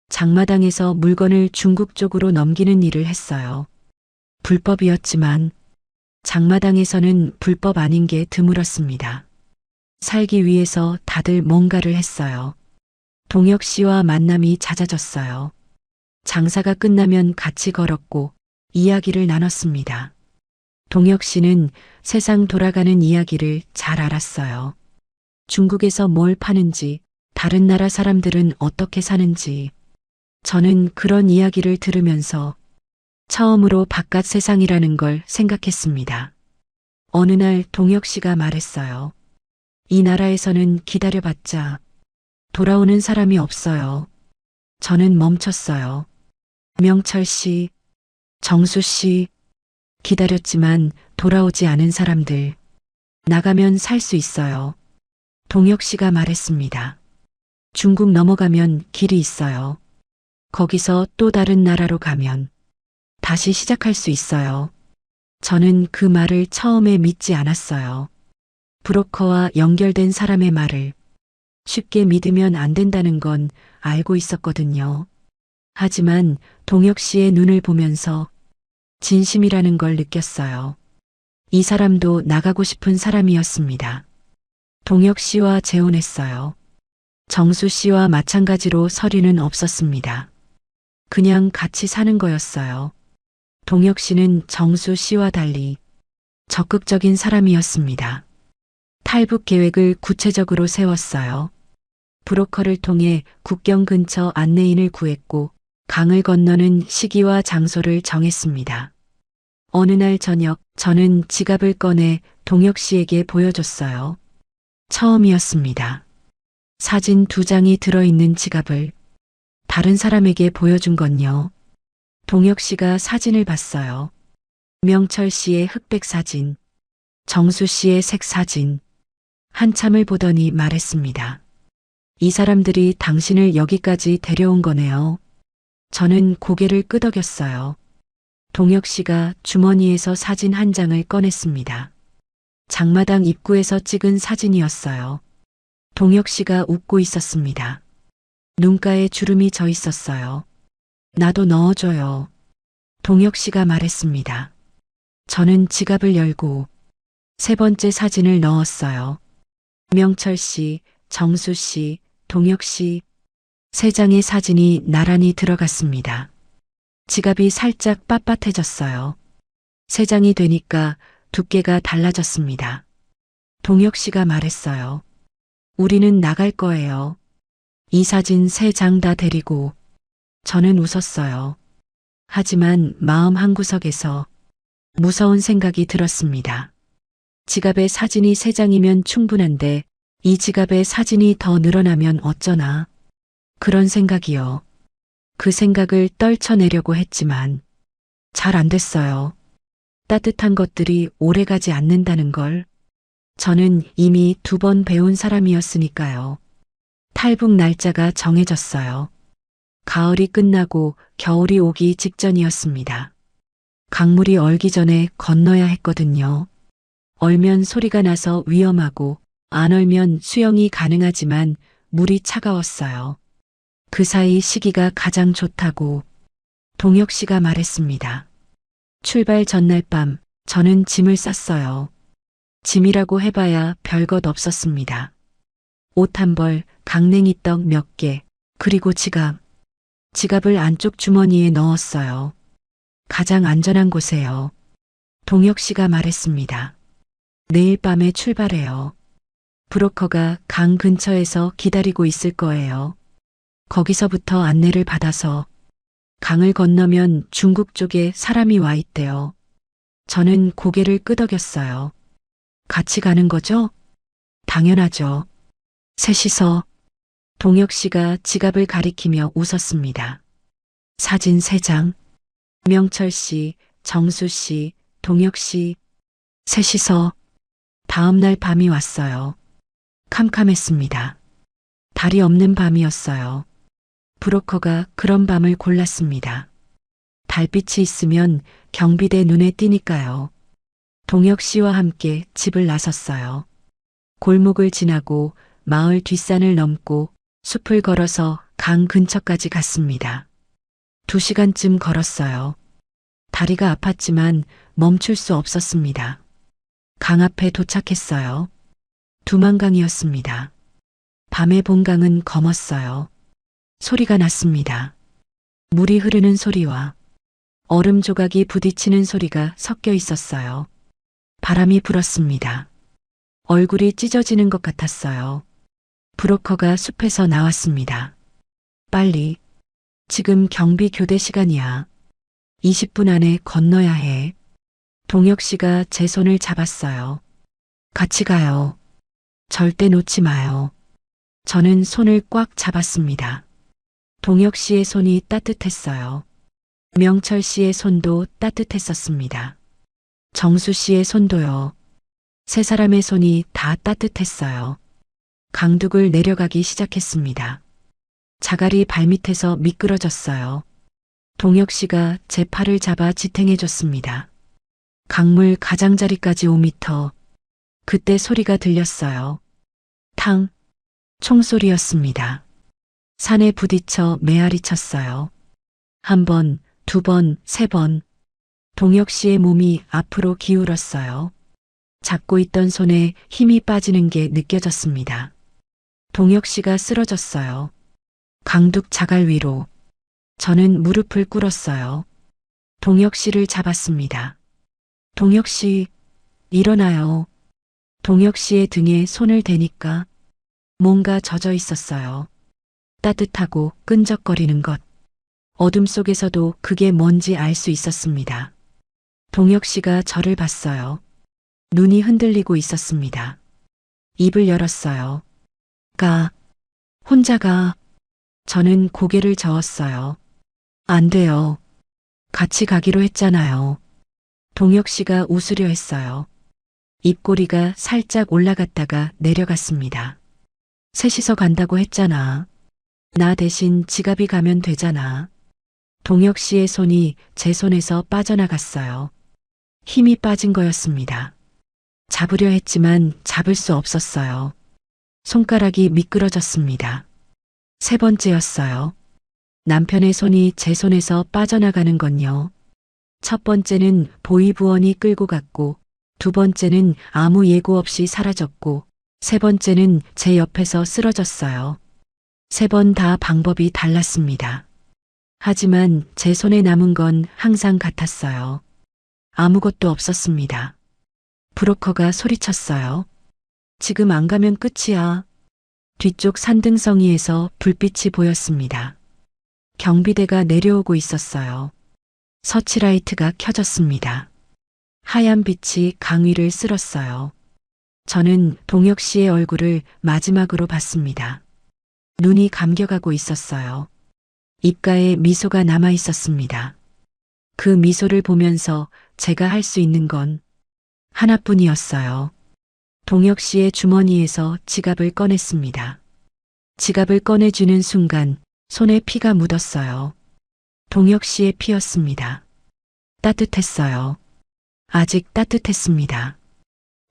장마당에서 물건을 중국 쪽으로 넘기는 일을 했어요. 불법이었지만 장마당에서는 불법 아닌 게 드물었습니다. 살기 위해서 다들 뭔가를 했어요. 동혁 씨와 만남이 잦아졌어요. 장사가 끝나면 같이 걸었고 이야기를 나눴습니다. 동혁 씨는 세상 돌아가는 이야기를 잘 알았어요. 중국에서 뭘 파는지, 다른 나라 사람들은 어떻게 사는지. 저는 그런 이야기를 들으면서 처음으로 바깥 세상이라는 걸 생각했습니다. 어느 날 동혁 씨가 말했어요. 이 나라에서는 기다려봤자 돌아오는 사람이 없어요. 저는 멈췄어요. 명철 씨, 정수 씨, 기다렸지만 돌아오지 않은 사람들. 나가면 살 수 있어요. 동혁 씨가 말했습니다. 중국 넘어가면 길이 있어요. 거기서 또 다른 나라로 가면 다시 시작할 수 있어요. 저는 그 말을 처음에 믿지 않았어요. 브로커와 연결된 사람의 말을 쉽게 믿으면 안 된다는 건 알고 있었거든요. 하지만 동혁 씨의 눈을 보면서 진심이라는 걸 느꼈어요. 이 사람도 나가고 싶은 사람이었습니다. 동혁 씨와 재혼했어요. 정수 씨와 마찬가지로 서류는 없었습니다. 그냥 같이 사는 거였어요. 동혁 씨는 정수 씨와 달리 적극적인 사람이었습니다. 탈북 계획을 구체적으로 세웠어요. 브로커를 통해 국경 근처 안내인을 구했고 강을 건너는 시기와 장소를 정했습니다. 어느 날 저녁 저는 지갑을 꺼내 동혁 씨에게 보여줬어요. 처음이었습니다. 사진 2장이 들어있는 지갑을 다른 사람에게 보여준 건요. 동혁 씨가 사진을 봤어요. 명철 씨의 흑백 사진, 정수 씨의 색 사진. 한참을 보더니 말했습니다. 이 사람들이 당신을 여기까지 데려온 거네요. 저는 고개를 끄덕였어요. 동혁 씨가 주머니에서 사진 한 장을 꺼냈습니다. 장마당 입구에서 찍은 사진이었어요. 동혁 씨가 웃고 있었습니다. 눈가에 주름이 져 있었어요. 나도 넣어줘요. 동혁 씨가 말했습니다. 저는 지갑을 열고 3번째 사진을 넣었어요. 명철 씨, 정수 씨, 동혁 씨. 3장의 사진이 나란히 들어갔습니다. 지갑이 살짝 빳빳해졌어요. 3장이 되니까 두께가 달라졌습니다. 동혁 씨가 말했어요. 우리는 나갈 거예요. 이 사진 3장 다 데리고. 저는 웃었어요. 하지만 마음 한구석에서 무서운 생각이 들었습니다. 지갑에 사진이 3장이면 충분한데 이 지갑에 사진이 더 늘어나면 어쩌나. 그런 생각이요. 그 생각을 떨쳐내려고 했지만 잘 안 됐어요. 따뜻한 것들이 오래가지 않는다는 걸. 저는 이미 2번 배운 사람이었으니까요. 탈북 날짜가 정해졌어요. 가을이 끝나고 겨울이 오기 직전이었습니다. 강물이 얼기 전에 건너야 했거든요. 얼면 소리가 나서 위험하고 안 얼면 수영이 가능하지만 물이 차가웠어요. 그 사이 시기가 가장 좋다고 동혁 씨가 말했습니다. 출발 전날 밤 저는 짐을 쌌어요. 짐이라고 해봐야 별것 없었습니다. 옷 한 벌, 강냉이 떡 몇 개, 그리고 지갑. 지갑을 안쪽 주머니에 넣었어요. 가장 안전한 곳에요. 동혁 씨가 말했습니다. 내일 밤에 출발해요. 브로커가 강 근처에서 기다리고 있을 거예요. 거기서부터 안내를 받아서 강을 건너면 중국 쪽에 사람이 와 있대요. 저는 고개를 끄덕였어요. 같이 가는 거죠? 당연하죠. 셋이서. 동혁 씨가 지갑을 가리키며 웃었습니다. 사진 3장. 명철 씨, 정수 씨, 동혁 씨. 셋이서. 다음 날 밤이 왔어요. 캄캄했습니다. 달이 없는 밤이었어요. 브로커가 그런 밤을 골랐습니다. 달빛이 있으면 경비대 눈에 띄니까요. 동혁 씨와 함께 집을 나섰어요. 골목을 지나고 마을 뒷산을 넘고 숲을 걸어서 강 근처까지 갔습니다. 2시간쯤 걸었어요. 다리가 아팠지만 멈출 수 없었습니다. 강 앞에 도착했어요. 두만강이었습니다. 밤의 본강은 검었어요. 소리가 났습니다. 물이 흐르는 소리와 얼음 조각이 부딪히는 소리가 섞여 있었어요. 바람이 불었습니다. 얼굴이 찢어지는 것 같았어요. 브로커가 숲에서 나왔습니다. 빨리. 지금 경비 교대 시간이야. 20분 안에 건너야 해. 동혁 씨가 제 손을 잡았어요. 같이 가요. 절대 놓지 마요. 저는 손을 꽉 잡았습니다. 동혁 씨의 손이 따뜻했어요. 명철 씨의 손도 따뜻했었습니다. 정수 씨의 손도요. 세 사람의 손이 다 따뜻했어요. 강둑을 내려가기 시작했습니다. 자갈이 발밑에서 미끄러졌어요. 동혁 씨가 제 팔을 잡아 지탱해 줬습니다. 강물 가장자리까지 5미터. 그때 소리가 들렸어요. 탕. 총소리였습니다. 산에 부딪혀 메아리 쳤어요. 한 번, 두 번, 세 번. 동혁 씨의 몸이 앞으로 기울었어요. 잡고 있던 손에 힘이 빠지는 게 느껴졌습니다. 동혁 씨가 쓰러졌어요. 강둑 자갈 위로. 저는 무릎을 꿇었어요. 동혁 씨를 잡았습니다. 동혁 씨, 일어나요. 동혁 씨의 등에 손을 대니까 뭔가 젖어 있었어요. 따뜻하고 끈적거리는 것. 어둠 속에서도 그게 뭔지 알 수 있었습니다. 동혁 씨가 저를 봤어요. 눈이 흔들리고 있었습니다. 입을 열었어요. 가. 혼자 가. 저는 고개를 저었어요. 안 돼요. 같이 가기로 했잖아요. 동혁 씨가 웃으려 했어요. 입꼬리가 살짝 올라갔다가 내려갔습니다. 셋이서 간다고 했잖아. 나 대신 지갑이 가면 되잖아. 동혁 씨의 손이 제 손에서 빠져나갔어요. 힘이 빠진 거였습니다. 잡으려 했지만 잡을 수 없었어요. 손가락이 미끄러졌습니다. 세 번째였어요. 남편의 손이 제 손에서 빠져나가는 건요. 첫 번째는 보이부원이 끌고 갔고, 두 번째는 아무 예고 없이 사라졌고, 세 번째는 제 옆에서 쓰러졌어요. 세 번 다 방법이 달랐습니다. 하지만 제 손에 남은 건 항상 같았어요. 아무것도 없었습니다. 브로커가 소리쳤어요. 지금 안 가면 끝이야. 뒤쪽 산등성이에서 불빛이 보였습니다. 경비대가 내려오고 있었어요. 서치라이트가 켜졌습니다. 하얀 빛이 강 위를 쓸었어요. 저는 동혁 씨의 얼굴을 마지막으로 봤습니다. 눈이 감겨가고 있었어요. 입가에 미소가 남아 있었습니다. 그 미소를 보면서 제가 할 수 있는 건 하나뿐이었어요. 동혁 씨의 주머니에서 지갑을 꺼냈습니다. 지갑을 꺼내주는 순간 손에 피가 묻었어요. 동혁 씨의 피였습니다. 따뜻했어요. 아직 따뜻했습니다.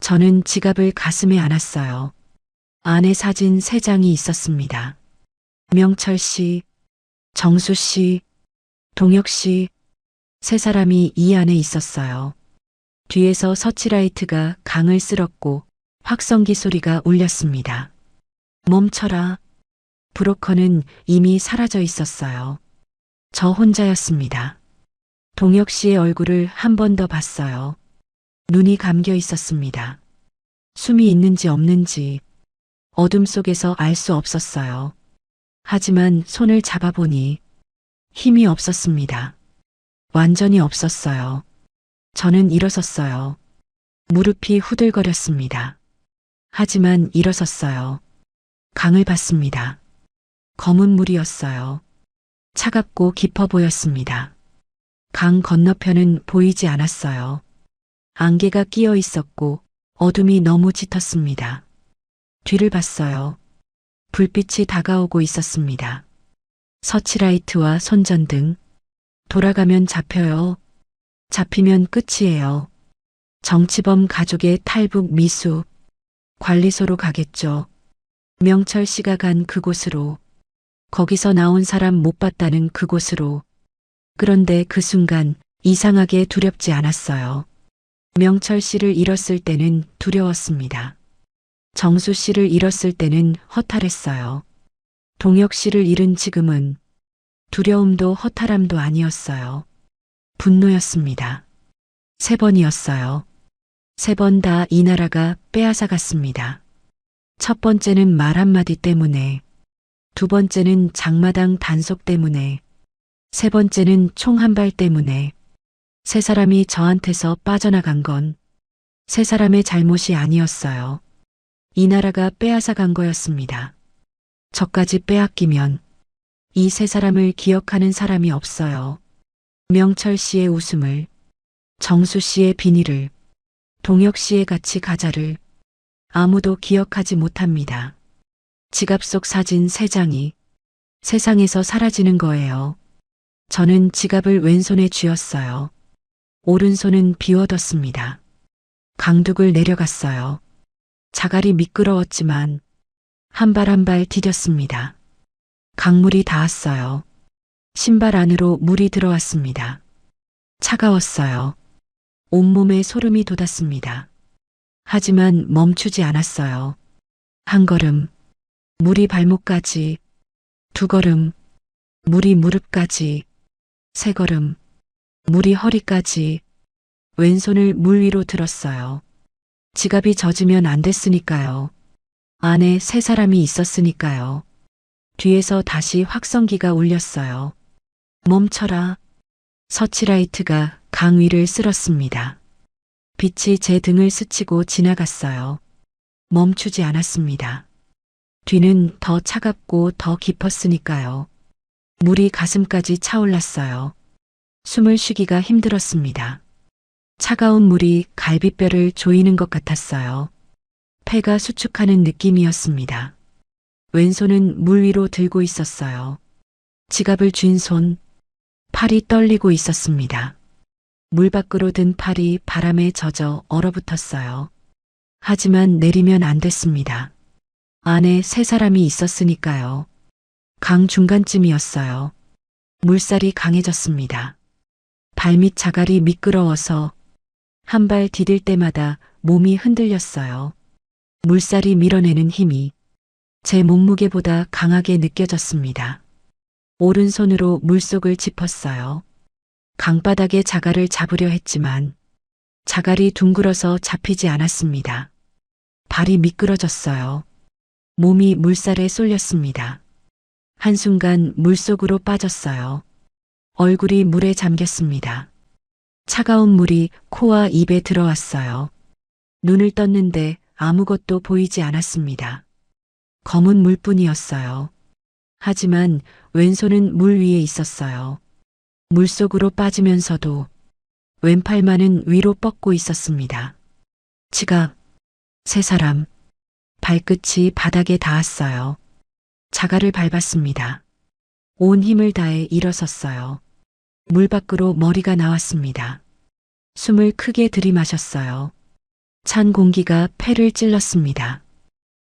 저는 지갑을 가슴에 안았어요. 안에 사진 3장이 있었습니다. 명철 씨, 정수 씨, 동혁 씨, 세 사람이 이 안에 있었어요. 뒤에서 서치라이트가 강을 쓸었고 확성기 소리가 울렸습니다. 멈춰라. 브로커는 이미 사라져 있었어요. 저 혼자였습니다. 동혁 씨의 얼굴을 한 번 더 봤어요. 눈이 감겨 있었습니다. 숨이 있는지 없는지 어둠 속에서 알 수 없었어요. 하지만 손을 잡아보니 힘이 없었습니다. 완전히 없었어요. 저는 일어섰어요. 무릎이 후들거렸습니다. 하지만 일어섰어요. 강을 봤습니다. 검은 물이었어요. 차갑고 깊어 보였습니다. 강 건너편은 보이지 않았어요. 안개가 끼어 있었고 어둠이 너무 짙었습니다. 뒤를 봤어요. 불빛이 다가오고 있었습니다. 서치라이트와 손전등. 돌아가면 잡혀요. 잡히면 끝이에요. 정치범 가족의 탈북 미수. 관리소로 가겠죠. 명철 씨가 간 그곳으로. 거기서 나온 사람 못 봤다는 그곳으로. 그런데 그 순간 이상하게 두렵지 않았어요. 명철 씨를 잃었을 때는 두려웠습니다. 정수 씨를 잃었을 때는 허탈했어요. 동혁 씨를 잃은 지금은 두려움도 허탈함도 아니었어요. 분노였습니다. 3번이었어요. 3번 다 이나라가 빼앗아 갔습니다. 첫 번째는 말 한마디 때문에, 두 번째는 장마당 단속 때문에, 세 번째는 총 한 발 때문에. 세 사람이 저한테서 빠져나간 건 세 사람의 잘못이 아니었어요. 이 나라가 빼앗아 간 거였습니다. 저까지 빼앗기면 이 세 사람을 기억하는 사람이 없어요. 명철 씨의 웃음을, 정수 씨의 비닐을, 동혁 씨의 같이 가자를 아무도 기억하지 못합니다. 지갑 속 사진 3장이 세상에서 사라지는 거예요. 저는 지갑을 왼손에 쥐었어요. 오른손은 비워뒀습니다. 강둑을 내려갔어요. 자갈이 미끄러웠지만 한 발 한 발 디뎠습니다. 강물이 닿았어요. 신발 안으로 물이 들어왔습니다. 차가웠어요. 온몸에 소름이 돋았습니다. 하지만 멈추지 않았어요. 한 걸음, 물이 발목까지, 두 걸음, 물이 무릎까지, 세 걸음, 물이 허리까지. 왼손을 물 위로 들었어요. 지갑이 젖으면 안 됐으니까요. 안에 세 사람이 있었으니까요. 뒤에서 다시 확성기가 울렸어요. 멈춰라. 서치라이트가 강 위를 쓸었습니다. 빛이 제 등을 스치고 지나갔어요. 멈추지 않았습니다. 뒤는 더 차갑고 더 깊었으니까요. 물이 가슴까지 차올랐어요. 숨을 쉬기가 힘들었습니다. 차가운 물이 갈비뼈를 조이는 것 같았어요. 폐가 수축하는 느낌이었습니다. 왼손은 물 위로 들고 있었어요. 지갑을 쥔 손, 팔이 떨리고 있었습니다. 물 밖으로 든 팔이 바람에 젖어 얼어붙었어요. 하지만 내리면 안 됐습니다. 안에 세 사람이 있었으니까요. 강 중간쯤이었어요. 물살이 강해졌습니다. 발밑 자갈이 미끄러워서 한 발 디딜 때마다 몸이 흔들렸어요. 물살이 밀어내는 힘이 제 몸무게보다 강하게 느껴졌습니다. 오른손으로 물속을 짚었어요. 강바닥에 자갈을 잡으려 했지만 자갈이 둥글어서 잡히지 않았습니다. 발이 미끄러졌어요. 몸이 물살에 쏠렸습니다. 한순간 물속으로 빠졌어요. 얼굴이 물에 잠겼습니다. 차가운 물이 코와 입에 들어왔어요. 눈을 떴는데 아무것도 보이지 않았습니다. 검은 물뿐이었어요. 하지만 왼손은 물 위에 있었어요. 물속으로 빠지면서도 왼팔만은 위로 뻗고 있었습니다. 지갑, 세 사람, 발끝이 바닥에 닿았어요. 자갈을 밟았습니다. 온 힘을 다해 일어섰어요. 물 밖으로 머리가 나왔습니다. 숨을 크게 들이마셨어요. 찬 공기가 폐를 찔렀습니다.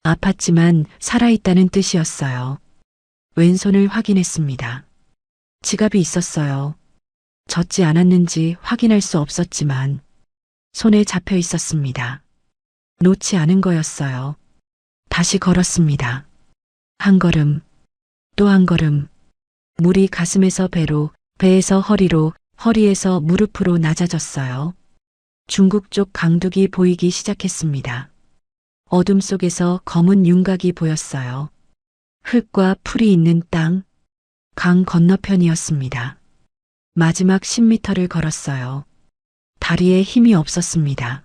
아팠지만 살아있다는 뜻이었어요. 왼손을 확인했습니다. 지갑이 있었어요. 젖지 않았는지 확인할 수 없었지만 손에 잡혀 있었습니다. 놓지 않은 거였어요. 다시 걸었습니다. 한 걸음, 또 한 걸음. 물이 가슴에서 배로, 배에서 허리로, 허리에서 무릎으로 낮아졌어요. 중국 쪽 강둑이 보이기 시작했습니다. 어둠 속에서 검은 윤곽이 보였어요. 흙과 풀이 있는 땅, 강 건너편이었습니다. 마지막 10m를 걸었어요. 다리에 힘이 없었습니다.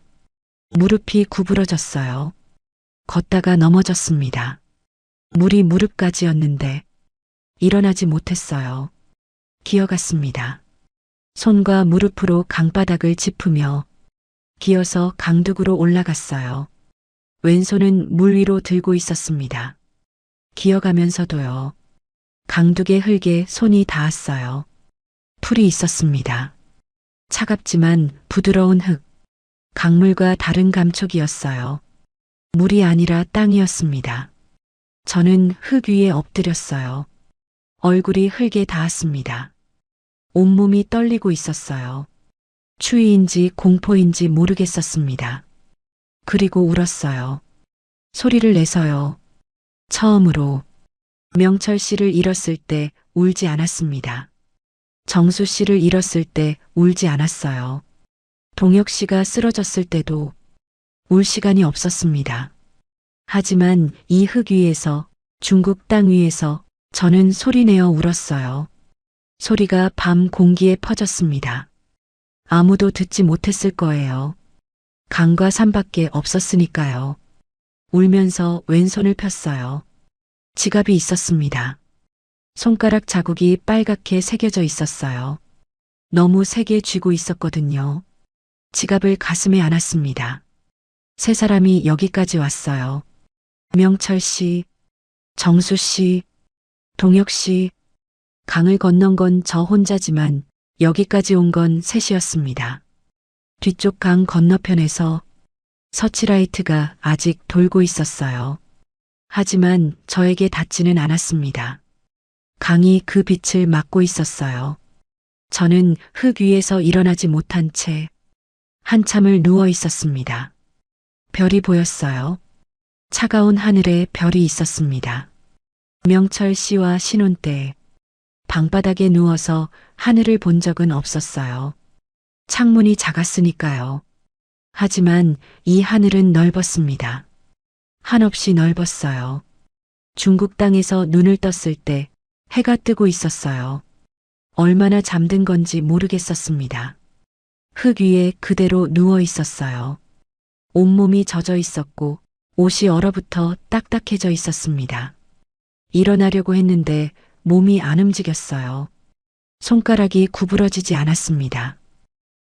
무릎이 구부러졌어요. 걷다가 넘어졌습니다. 물이 무릎까지였는데 일어나지 못했어요. 기어갔습니다. 손과 무릎으로 강바닥을 짚으며 기어서 강둑으로 올라갔어요. 왼손은 물 위로 들고 있었습니다. 기어가면서도요. 강둑의 흙에 손이 닿았어요. 풀이 있었습니다. 차갑지만 부드러운 흙, 강물과 다른 감촉이었어요. 물이 아니라 땅이었습니다. 저는 흙 위에 엎드렸어요. 얼굴이 흙에 닿았습니다. 온몸이 떨리고 있었어요. 추위인지 공포인지 모르겠었습니다. 그리고 울었어요. 소리를 내서요. 처음으로 명철 씨를 잃었을 때 울지 않았습니다. 정수 씨를 잃었을 때 울지 않았어요. 동혁 씨가 쓰러졌을 때도 울 시간이 없었습니다. 하지만 이 흙 위에서, 중국 땅 위에서 저는 소리내어 울었어요. 소리가 밤 공기에 퍼졌습니다. 아무도 듣지 못했을 거예요. 강과 산밖에 없었으니까요. 울면서 왼손을 폈어요. 지갑이 있었습니다. 손가락 자국이 빨갛게 새겨져 있었어요. 너무 세게 쥐고 있었거든요. 지갑을 가슴에 안았습니다. 세 사람이 여기까지 왔어요. 명철 씨, 정수 씨, 동혁 씨. 강을 건넌 건 저 혼자지만 여기까지 온 건 셋이었습니다. 뒤쪽 강 건너편에서 서치라이트가 아직 돌고 있었어요. 하지만 저에게 닿지는 않았습니다. 강이 그 빛을 막고 있었어요. 저는 흙 위에서 일어나지 못한 채 한참을 누워 있었습니다. 별이 보였어요. 차가운 하늘에 별이 있었습니다. 명철 씨와 신혼 때 방바닥에 누워서 하늘을 본 적은 없었어요. 창문이 작았으니까요. 하지만 이 하늘은 넓었습니다. 한없이 넓었어요. 중국 땅에서 눈을 떴을 때 해가 뜨고 있었어요. 얼마나 잠든 건지 모르겠었습니다. 흙 위에 그대로 누워 있었어요. 온몸이 젖어 있었고 옷이 얼어붙어 딱딱해져 있었습니다. 일어나려고 했는데 몸이 안 움직였어요. 손가락이 구부러지지 않았습니다.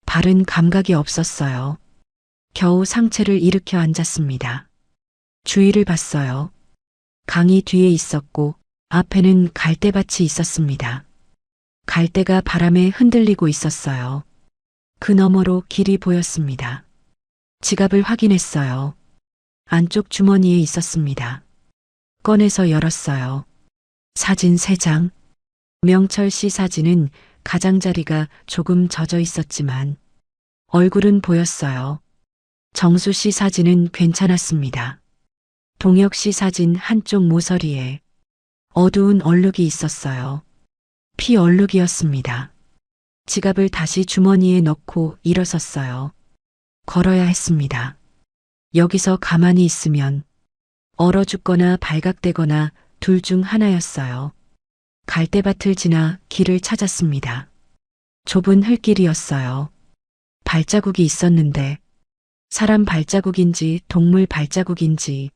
발은 감각이 없었어요. 겨우 상체를 일으켜 앉았습니다. 주위를 봤어요. 강이 뒤에 있었고 앞에는 갈대밭이 있었습니다. 갈대가 바람에 흔들리고 있었어요. 그 너머로 길이 보였습니다. 지갑을 확인했어요. 안쪽 주머니에 있었습니다. 꺼내서 열었어요. 사진 3장. 명철 씨 사진은 가장자리가 조금 젖어 있었지만 얼굴은 보였어요. 정수 씨 사진은 괜찮았습니다. 동혁 씨 사진 한쪽 모서리에 어두운 얼룩이 있었어요. 피 얼룩이었습니다. 지갑을 다시 주머니에 넣고 일어섰어요. 걸어야 했습니다. 여기서 가만히 있으면 얼어 죽거나 발각되거나 둘 중 하나였어요. 갈대밭을 지나 길을 찾았습니다. 좁은 흙길이었어요. 발자국이 있었는데 사람 발자국인지 동물 발자국인지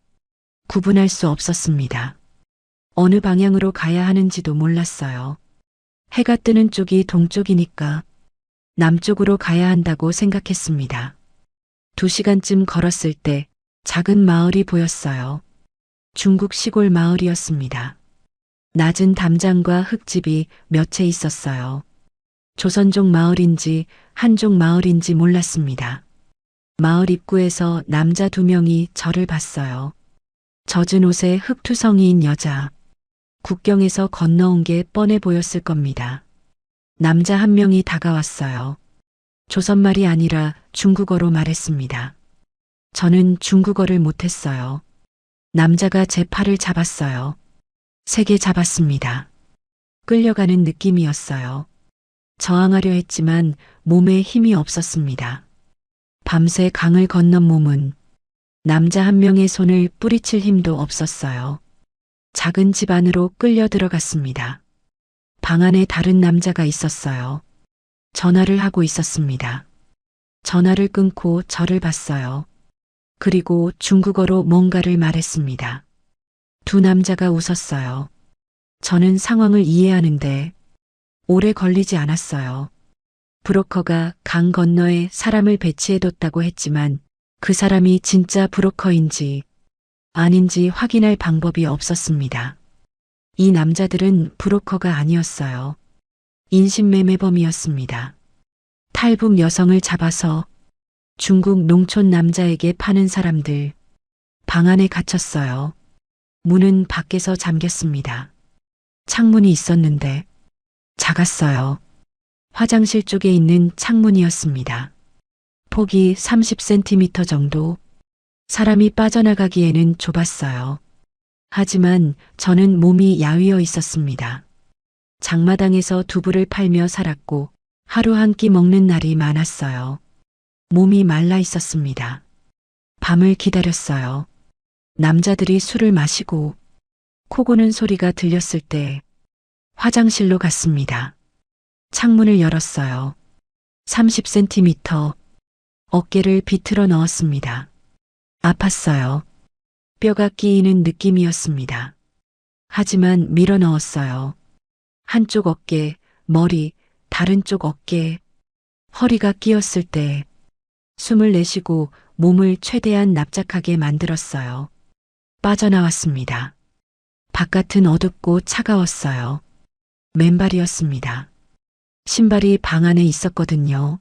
구분할 수 없었습니다. 어느 방향으로 가야 하는지도 몰랐어요. 해가 뜨는 쪽이 동쪽이니까 남쪽으로 가야 한다고 생각했습니다. 2시간쯤 걸었을 때 작은 마을이 보였어요. 중국 시골 마을이었습니다. 낮은 담장과 흙집이 몇 채 있었어요. 조선족 마을인지 한족 마을인지 몰랐습니다. 마을 입구에서 남자 2명이 저를 봤어요. 젖은 옷에 흙투성이인 여자. 국경에서 건너온 게 뻔해 보였을 겁니다. 남자 1명이 다가왔어요. 조선말이 아니라 중국어로 말했습니다. 저는 중국어를 못했어요. 남자가 제 팔을 잡았어요. 세게 잡았습니다. 끌려가는 느낌이었어요. 저항하려 했지만 몸에 힘이 없었습니다. 밤새 강을 건넌 몸은 남자 1명의 손을 뿌리칠 힘도 없었어요. 작은 집 안으로 끌려 들어갔습니다. 방 안에 다른 남자가 있었어요. 전화를 하고 있었습니다. 전화를 끊고 저를 봤어요. 그리고 중국어로 뭔가를 말했습니다. 2 남자가 웃었어요. 저는 상황을 이해하는데 오래 걸리지 않았어요. 브로커가 강 건너에 사람을 배치해뒀다고 했지만 그 사람이 진짜 브로커인지 아닌지 확인할 방법이 없었습니다. 이 남자들은 브로커가 아니었어요. 인신매매범이었습니다. 탈북 여성을 잡아서 중국 농촌 남자에게 파는 사람들. 방 안에 갇혔어요. 문은 밖에서 잠겼습니다. 창문이 있었는데 작았어요. 화장실 쪽에 있는 창문이었습니다. 폭이 30cm 정도. 사람이 빠져나가기에는 좁았어요. 하지만 저는 몸이 야위어 있었습니다. 장마당에서 두부를 팔며 살았고 하루 한 끼 먹는 날이 많았어요. 몸이 말라 있었습니다. 밤을 기다렸어요. 남자들이 술을 마시고 코 고는 소리가 들렸을 때 화장실로 갔습니다. 창문을 열었어요. 30cm 어깨를 비틀어 넣었습니다. 아팠어요. 뼈가 끼이는 느낌이었습니다. 하지만 밀어 넣었어요. 한쪽 어깨, 머리, 다른 쪽 어깨, 허리가 끼었을 때 숨을 내쉬고 몸을 최대한 납작하게 만들었어요. 빠져나왔습니다. 바깥은 어둡고 차가웠어요. 맨발이었습니다. 신발이 방 안에 있었거든요.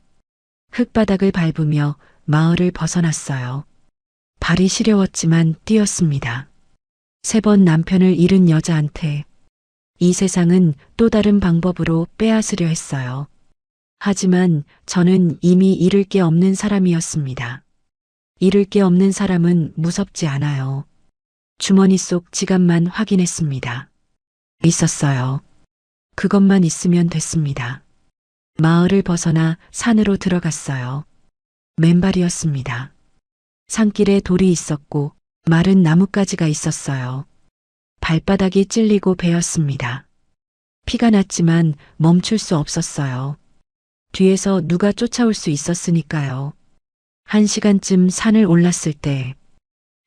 흙바닥을 밟으며 마을을 벗어났어요. 발이 시려웠지만 뛰었습니다. 3번 남편을 잃은 여자한테 이 세상은 또 다른 방법으로 빼앗으려 했어요. 하지만 저는 이미 잃을 게 없는 사람이었습니다. 잃을 게 없는 사람은 무섭지 않아요. 주머니 속 지갑만 확인했습니다. 있었어요. 그것만 있으면 됐습니다. 마을을 벗어나 산으로 들어갔어요. 맨발이었습니다. 산길에 돌이 있었고 마른 나뭇가지가 있었어요. 발바닥이 찔리고 베었습니다. 피가 났지만 멈출 수 없었어요. 뒤에서 누가 쫓아올 수 있었으니까요. 1시간쯤 산을 올랐을 때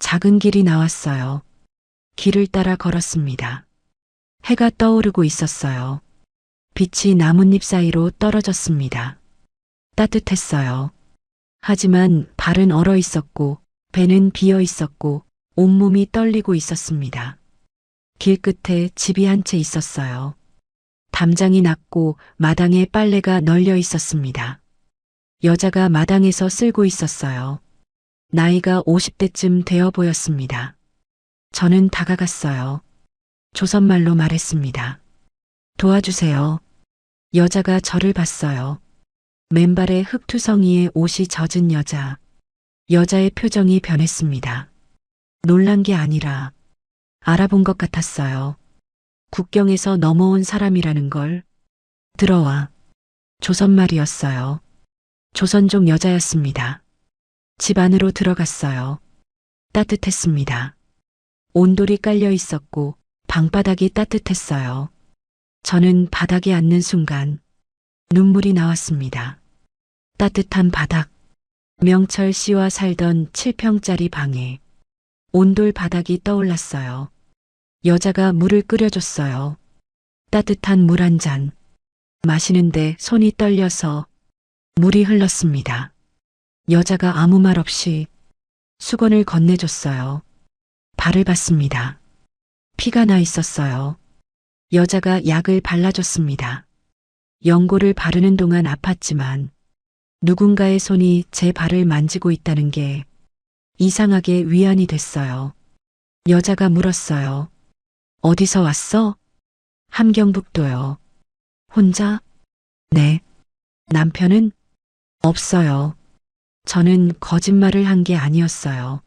작은 길이 나왔어요. 길을 따라 걸었습니다. 해가 떠오르고 있었어요. 빛이 나뭇잎 사이로 떨어졌습니다. 따뜻했어요. 하지만 발은 얼어 있었고 배는 비어 있었고 온몸이 떨리고 있었습니다. 길 끝에 집이 한 채 있었어요. 담장이 낮고 마당에 빨래가 널려 있었습니다. 여자가 마당에서 쓸고 있었어요. 나이가 50대쯤 되어 보였습니다. 저는 다가갔어요. 조선말로 말했습니다. 도와주세요. 여자가 저를 봤어요. 맨발에 흙투성이에 옷이 젖은 여자. 여자의 표정이 변했습니다. 놀란 게 아니라 알아본 것 같았어요. 국경에서 넘어온 사람이라는 걸. 들어와. 조선말이었어요. 조선족 여자였습니다. 집 안으로 들어갔어요. 따뜻했습니다. 온돌이 깔려 있었고 방바닥이 따뜻했어요. 저는 바닥에 앉는 순간 눈물이 나왔습니다. 따뜻한 바닥. 명철 씨와 살던 7평짜리 방에 온돌 바닥이 떠올랐어요. 여자가 물을 끓여줬어요. 따뜻한 물 한 잔. 마시는데 손이 떨려서 물이 흘렀습니다. 여자가 아무 말 없이 수건을 건네줬어요. 발을 봤습니다. 피가 나 있었어요. 여자가 약을 발라줬습니다. 연고를 바르는 동안 아팠지만 누군가의 손이 제 발을 만지고 있다는 게 이상하게 위안이 됐어요. 여자가 물었어요. 어디서 왔어? 함경북도요. 혼자? 네. 남편은? 없어요. 저는 거짓말을 한 게 아니었어요.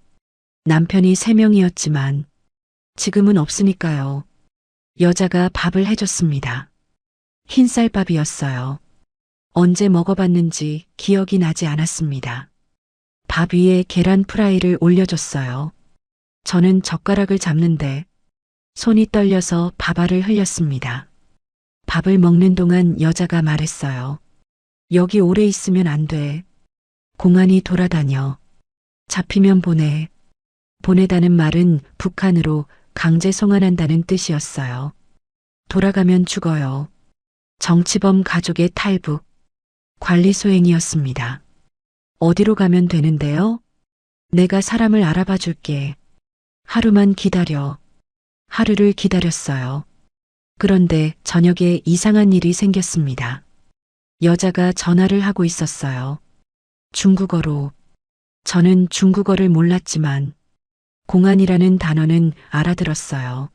남편이 3명이었지만 지금은 없으니까요. 여자가 밥을 해줬습니다. 흰쌀밥이었어요. 언제 먹어봤는지 기억이 나지 않았습니다. 밥 위에 계란 프라이를 올려줬어요. 저는 젓가락을 잡는데 손이 떨려서 밥알을 흘렸습니다. 밥을 먹는 동안 여자가 말했어요. 여기 오래 있으면 안 돼. 공안이 돌아다녀. 잡히면 보내. 보내다는 말은 북한으로 강제 송환한다는 뜻이었어요. 돌아가면 죽어요. 정치범 가족의 탈북. 관리소행이었습니다. 어디로 가면 되는데요? 내가 사람을 알아봐 줄게. 하루만 기다려. 하루를 기다렸어요. 그런데 저녁에 이상한 일이 생겼습니다. 여자가 전화를 하고 있었어요. 중국어로. 저는 중국어를 몰랐지만 공안이라는 단어는 알아들었어요.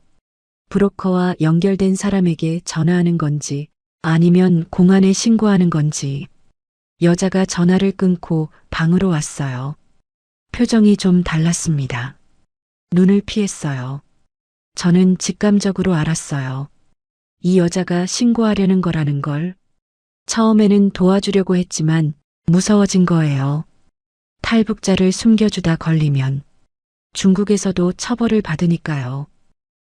브로커와 연결된 사람에게 전화하는 건지 아니면 공안에 신고하는 건지. 여자가 전화를 끊고 방으로 왔어요. 표정이 좀 달랐습니다. 눈을 피했어요. 저는 직감적으로 알았어요. 이 여자가 신고하려는 거라는 걸. 처음에는 도와주려고 했지만 무서워진 거예요. 탈북자를 숨겨주다 걸리면 중국에서도 처벌을 받으니까요.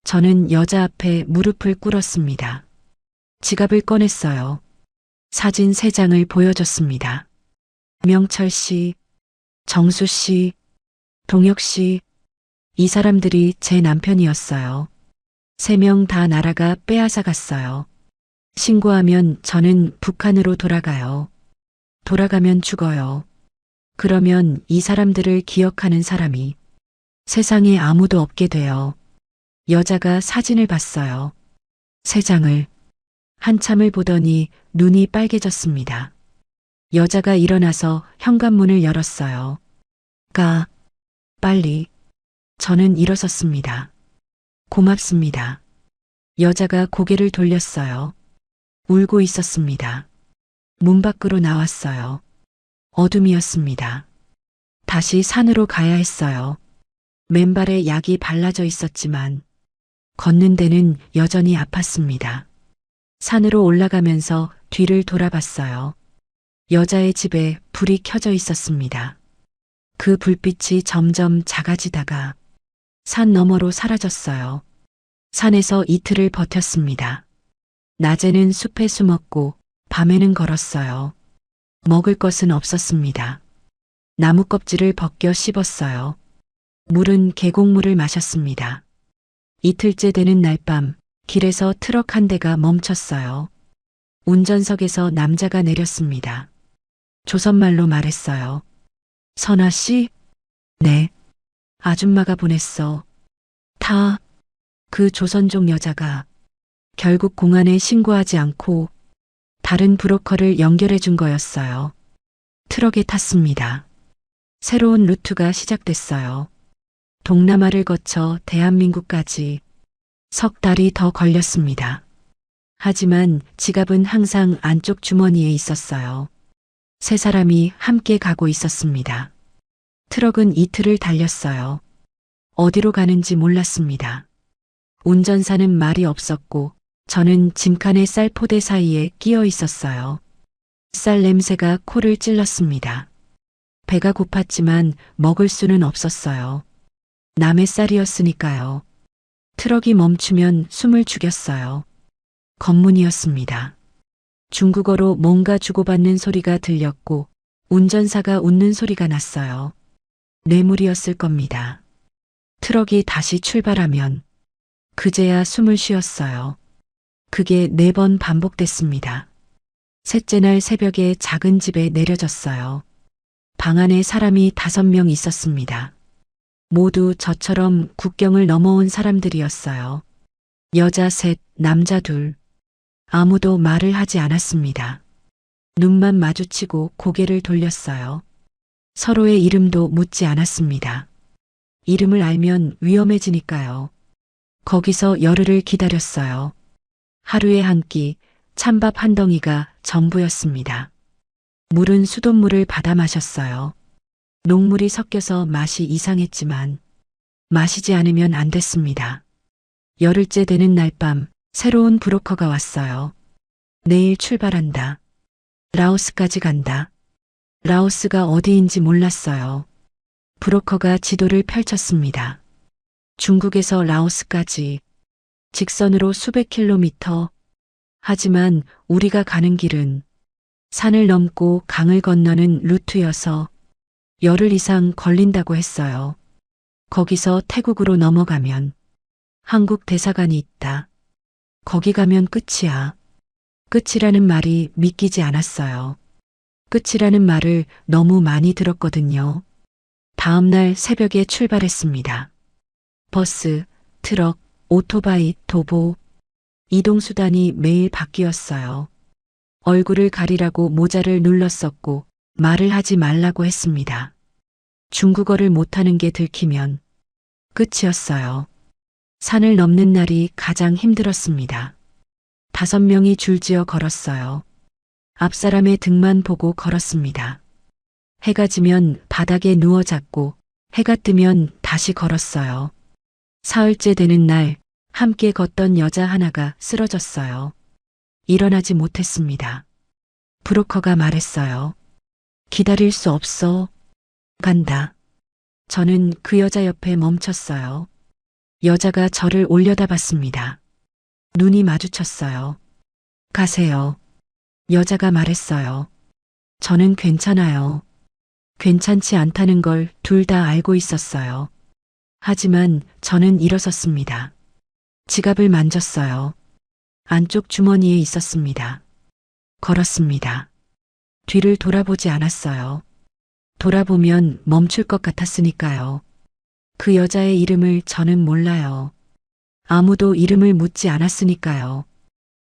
저는 여자 앞에 무릎을 꿇었습니다. 지갑을 꺼냈어요. 사진 3장을 보여줬습니다. 명철 씨, 정수 씨, 동혁 씨, 이 사람들이 제 남편이었어요. 3명 다 나라가 빼앗아 갔어요. 신고하면 저는 북한으로 돌아가요. 돌아가면 죽어요. 그러면 이 사람들을 기억하는 사람이 세상에 아무도 없게 돼요. 여자가 사진을 봤어요. 3장을. 한참을 보더니 눈이 빨개졌습니다. 여자가 일어나서 현관문을 열었어요. 가, 빨리. 저는 일어섰습니다. 고맙습니다. 여자가 고개를 돌렸어요. 울고 있었습니다. 문 밖으로 나왔어요. 어둠이었습니다. 다시 산으로 가야 했어요. 맨발에 약이 발라져 있었지만 걷는 데는 여전히 아팠습니다. 산으로 올라가면서 뒤를 돌아봤어요. 여자의 집에 불이 켜져 있었습니다. 그 불빛이 점점 작아지다가 산 너머로 사라졌어요. 산에서 이틀을 버텼습니다. 낮에는 숲에 숨었고 밤에는 걸었어요. 먹을 것은 없었습니다. 나무 껍질을 벗겨 씹었어요. 물은 계곡물을 마셨습니다. 이틀째 되는 날 밤 길에서 트럭 한 대가 멈췄어요. 운전석에서 남자가 내렸습니다. 조선말로 말했어요. 선아 씨? 네. 아줌마가 보냈어. 타. 그 조선족 여자가 결국 공안에 신고하지 않고 다른 브로커를 연결해 준 거였어요. 트럭에 탔습니다. 새로운 루트가 시작됐어요. 동남아를 거쳐 대한민국까지 석 달이 더 걸렸습니다. 하지만 지갑은 항상 안쪽 주머니에 있었어요. 3사람이 함께 가고 있었습니다. 트럭은 이틀을 달렸어요. 어디로 가는지 몰랐습니다. 운전사는 말이 없었고 저는 짐칸의 쌀 포대 사이에 끼어 있었어요. 쌀 냄새가 코를 찔렀습니다. 배가 고팠지만 먹을 수는 없었어요. 남의 쌀이었으니까요. 트럭이 멈추면 숨을 죽였어요. 검문이었습니다. 중국어로 뭔가 주고받는 소리가 들렸고 운전사가 웃는 소리가 났어요. 뇌물이었을 겁니다. 트럭이 다시 출발하면 그제야 숨을 쉬었어요. 그게 4번 반복됐습니다. 셋째 날 새벽에 작은 집에 내려졌어요. 방 안에 사람이 5명 있었습니다. 모두 저처럼 국경을 넘어온 사람들이었어요. 여자 3, 남자 2. 아무도 말을 하지 않았습니다. 눈만 마주치고 고개를 돌렸어요. 서로의 이름도 묻지 않았습니다. 이름을 알면 위험해지니까요. 거기서 열흘을 기다렸어요. 하루에 한 끼, 찬밥 한 덩이가 전부였습니다. 물은 수돗물을 받아 마셨어요. 녹물이 섞여서 맛이 이상했지만 마시지 않으면 안 됐습니다. 열흘째 되는 날 밤 새로운 브로커가 왔어요. 내일 출발한다. 라오스까지 간다. 라오스가 어디인지 몰랐어요. 브로커가 지도를 펼쳤습니다. 중국에서 라오스까지 직선으로 수백 킬로미터. 하지만 우리가 가는 길은 산을 넘고 강을 건너는 루트여서 열흘 이상 걸린다고 했어요. 거기서 태국으로 넘어가면 한국 대사관이 있다. 거기 가면 끝이야. 끝이라는 말이 믿기지 않았어요. 끝이라는 말을 너무 많이 들었거든요. 다음 날 새벽에 출발했습니다. 버스, 트럭, 오토바이, 도보. 이동수단이 매일 바뀌었어요. 얼굴을 가리라고 모자를 눌렀었고 말을 하지 말라고 했습니다. 중국어를 못하는 게 들키면 끝이었어요. 산을 넘는 날이 가장 힘들었습니다. 5명이 줄지어 걸었어요. 앞사람의 등만 보고 걸었습니다. 해가 지면 바닥에 누워 잤고 해가 뜨면 다시 걸었어요. 사흘째 되는 날 함께 걷던 여자 하나가 쓰러졌어요. 일어나지 못했습니다. 브로커가 말했어요. 기다릴 수 없어. 간다. 저는 그 여자 옆에 멈췄어요. 여자가 저를 올려다봤습니다. 눈이 마주쳤어요. 가세요. 여자가 말했어요. 저는 괜찮아요. 괜찮지 않다는 걸 둘 다 알고 있었어요. 하지만 저는 일어섰습니다. 지갑을 만졌어요. 안쪽 주머니에 있었습니다. 걸었습니다. 뒤를 돌아보지 않았어요. 돌아보면 멈출 것 같았으니까요. 그 여자의 이름을 저는 몰라요. 아무도 이름을 묻지 않았으니까요.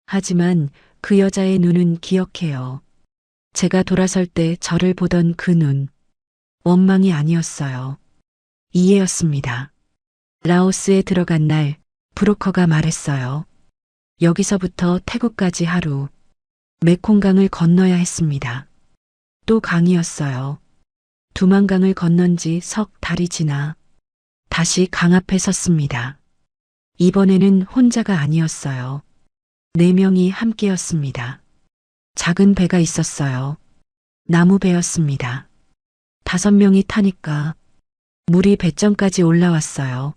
하지만 그 여자의 눈은 기억해요. 제가 돌아설 때 저를 보던 그 눈. 원망이 아니었어요. 이해였습니다. 라오스에 들어간 날 브로커가 말했어요. 여기서부터 태국까지 하루. 메콩강을 건너야 했습니다. 또 강이었어요. 두만강을 건넌 지 석 달이 지나 다시 강 앞에 섰습니다. 이번에는 혼자가 아니었어요. 4명이 함께였습니다. 작은 배가 있었어요. 나무 배였습니다. 5명이 타니까 물이 배점까지 올라왔어요.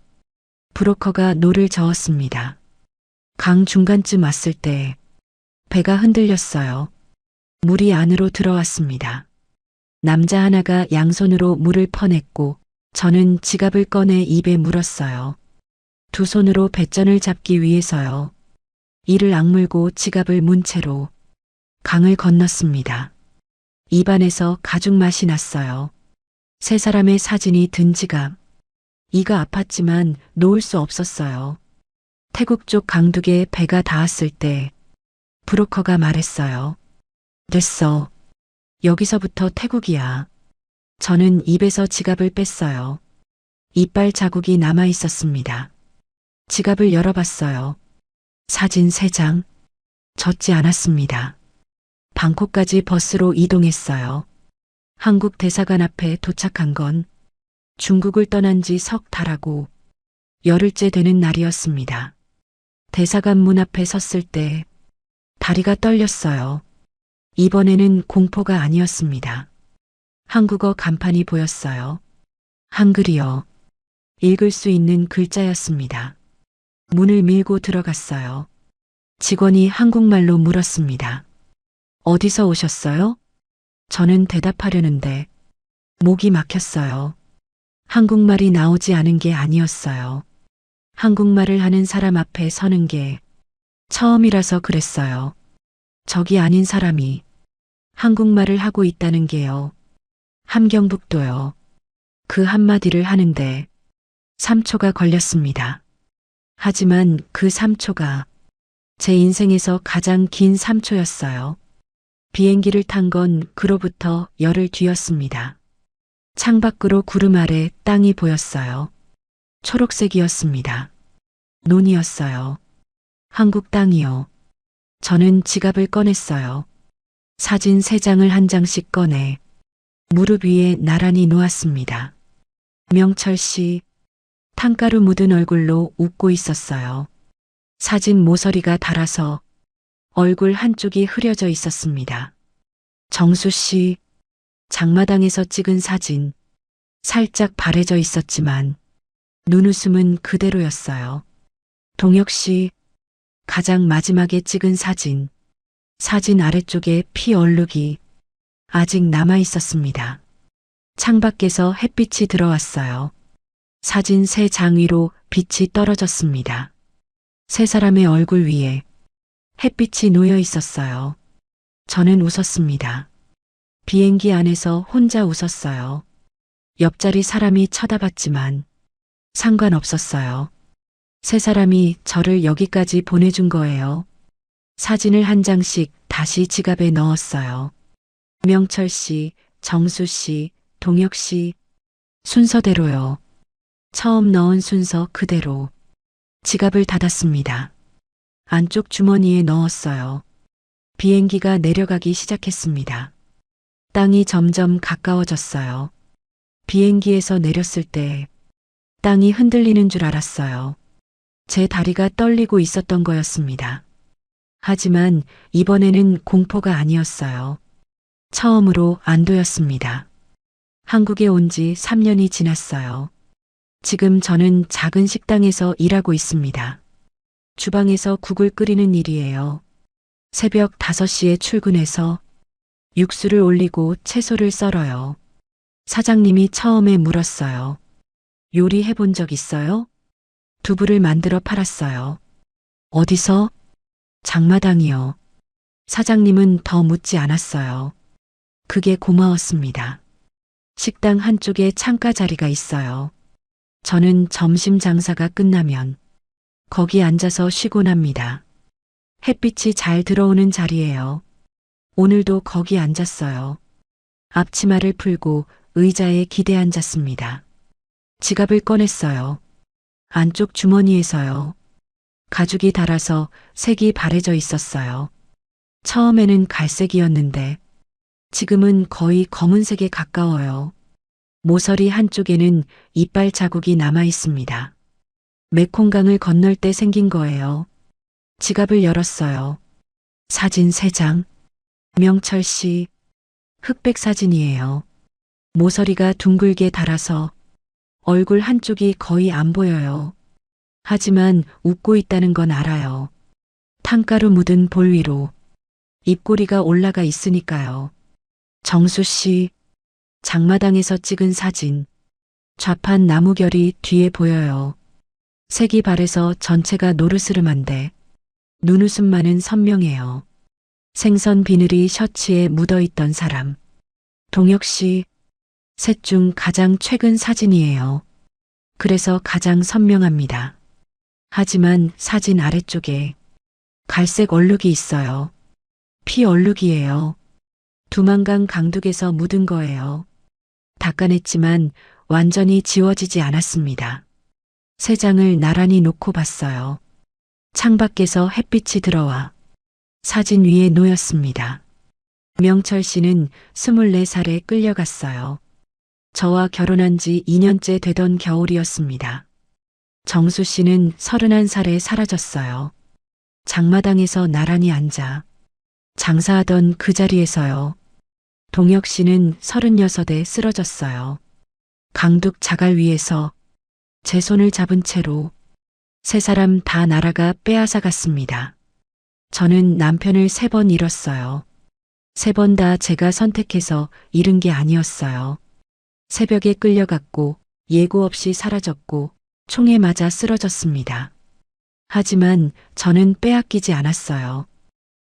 브로커가 노를 저었습니다. 강 중간쯤 왔을 때 배가 흔들렸어요. 물이 안으로 들어왔습니다. 남자 하나가 양손으로 물을 퍼냈고 저는 지갑을 꺼내 입에 물었어요. 두 손으로 배전을 잡기 위해서요. 이를 악물고 지갑을 문 채로 강을 건넜습니다. 입안에서 가죽 맛이 났어요. 3사람의 사진이 든 지갑. 이가 아팠지만 놓을 수 없었어요. 태국 쪽 강둑에 배가 닿았을 때 브로커가 말했어요. 됐어. 여기서부터 태국이야. 저는 입에서 지갑을 뺐어요. 이빨 자국이 남아 있었습니다. 지갑을 열어봤어요. 사진 3장. 젖지 않았습니다. 방콕까지 버스로 이동했어요. 한국 대사관 앞에 도착한 건 중국을 떠난 지 석 달하고 열흘째 되는 날이었습니다. 대사관 문 앞에 섰을 때 다리가 떨렸어요. 이번에는 공포가 아니었습니다. 한국어 간판이 보였어요. 한글이요. 읽을 수 있는 글자였습니다. 문을 밀고 들어갔어요. 직원이 한국말로 물었습니다. 어디서 오셨어요? 저는 대답하려는데 목이 막혔어요. 한국말이 나오지 않은 게 아니었어요. 한국말을 하는 사람 앞에 서는 게 처음이라서 그랬어요. 적이 아닌 사람이 한국말을 하고 있다는 게요. 함경북도요. 그 한마디를 하는데 3초가 걸렸습니다. 하지만 그 3초가 제 인생에서 가장 긴 3초였어요. 비행기를 탄 건 그로부터 열흘 뒤였습니다. 창밖으로 구름 아래 땅이 보였어요. 초록색이었습니다. 논이었어요. 한국 땅이요. 저는 지갑을 꺼냈어요. 사진 3장을 한 장씩 꺼내 무릎 위에 나란히 놓았습니다. 명철 씨, 탕가루 묻은 얼굴로 웃고 있었어요. 사진 모서리가 닳아서 얼굴 한쪽이 흐려져 있었습니다. 정수 씨, 장마당에서 찍은 사진, 살짝 바래져 있었지만 눈웃음은 그대로였어요. 동혁 씨, 가장 마지막에 찍은 사진, 사진 아래쪽에 피 얼룩이 아직 남아 있었습니다. 창밖에서 햇빛이 들어왔어요. 사진 3장 위로 빛이 떨어졌습니다. 3사람의 얼굴 위에 햇빛이 놓여 있었어요. 저는 웃었습니다. 비행기 안에서 혼자 웃었어요. 옆자리 사람이 쳐다봤지만 상관없었어요. 3사람이 저를 여기까지 보내준 거예요. 사진을 한 장씩 다시 지갑에 넣었어요. 명철 씨, 정수 씨, 동혁 씨, 순서대로요. 처음 넣은 순서 그대로. 지갑을 닫았습니다. 안쪽 주머니에 넣었어요. 비행기가 내려가기 시작했습니다. 땅이 점점 가까워졌어요. 비행기에서 내렸을 때 땅이 흔들리는 줄 알았어요. 제 다리가 떨리고 있었던 거였습니다. 하지만 이번에는 공포가 아니었어요. 처음으로 안도였습니다. 한국에 온 지 3년이 지났어요. 지금 저는 작은 식당에서 일하고 있습니다. 주방에서 국을 끓이는 일이에요. 새벽 5시에 출근해서 육수를 올리고 채소를 썰어요. 사장님이 처음에 물었어요. 요리해 본 적 있어요? 두부를 만들어 팔았어요. 어디서? 장마당이요. 사장님은 더 묻지 않았어요. 그게 고마웠습니다. 식당 한쪽에 창가 자리가 있어요. 저는 점심 장사가 끝나면 거기 앉아서 쉬곤 합니다. 햇빛이 잘 들어오는 자리예요. 오늘도 거기 앉았어요. 앞치마를 풀고 의자에 기대 앉았습니다. 지갑을 꺼냈어요. 안쪽 주머니에서요. 가죽이 달아서 색이 바래져 있었어요. 처음에는 갈색이었는데 지금은 거의 검은색에 가까워요. 모서리 한쪽에는 이빨 자국이 남아 있습니다. 메콩강을 건널 때 생긴 거예요. 지갑을 열었어요. 사진 3장. 명철 씨. 흑백 사진이에요. 모서리가 둥글게 달아서 얼굴 한쪽이 거의 안 보여요. 하지만 웃고 있다는 건 알아요. 탕가루 묻은 볼 위로 입꼬리가 올라가 있으니까요. 정수 씨. 장마당에서 찍은 사진. 좌판 나무결이 뒤에 보여요. 색이 바래서 전체가 노르스름한데 눈웃음만은 선명해요. 생선 비늘이 셔츠에 묻어있던 사람. 동혁 씨. 셋 중 가장 최근 사진이에요. 그래서 가장 선명합니다. 하지만 사진 아래쪽에 갈색 얼룩이 있어요. 피 얼룩이에요. 두만강 강둑에서 묻은 거예요. 닦아냈지만 완전히 지워지지 않았습니다. 3장을 나란히 놓고 봤어요. 창밖에서 햇빛이 들어와 사진 위에 놓였습니다. 명철 씨는 24살에 끌려갔어요. 저와 결혼한 지 2년째 되던 겨울이었습니다. 정수 씨는 31살에 사라졌어요. 장마당에서 나란히 앉아 장사하던 그 자리에서요. 동혁 씨는 36에 쓰러졌어요. 강둑 자갈 위에서 제 손을 잡은 채로 3사람 다 날아가 빼앗아 갔습니다. 저는 남편을 3번 잃었어요. 3번 다 제가 선택해서 잃은 게 아니었어요. 새벽에 끌려갔고 예고 없이 사라졌고 총에 맞아 쓰러졌습니다. 하지만 저는 빼앗기지 않았어요.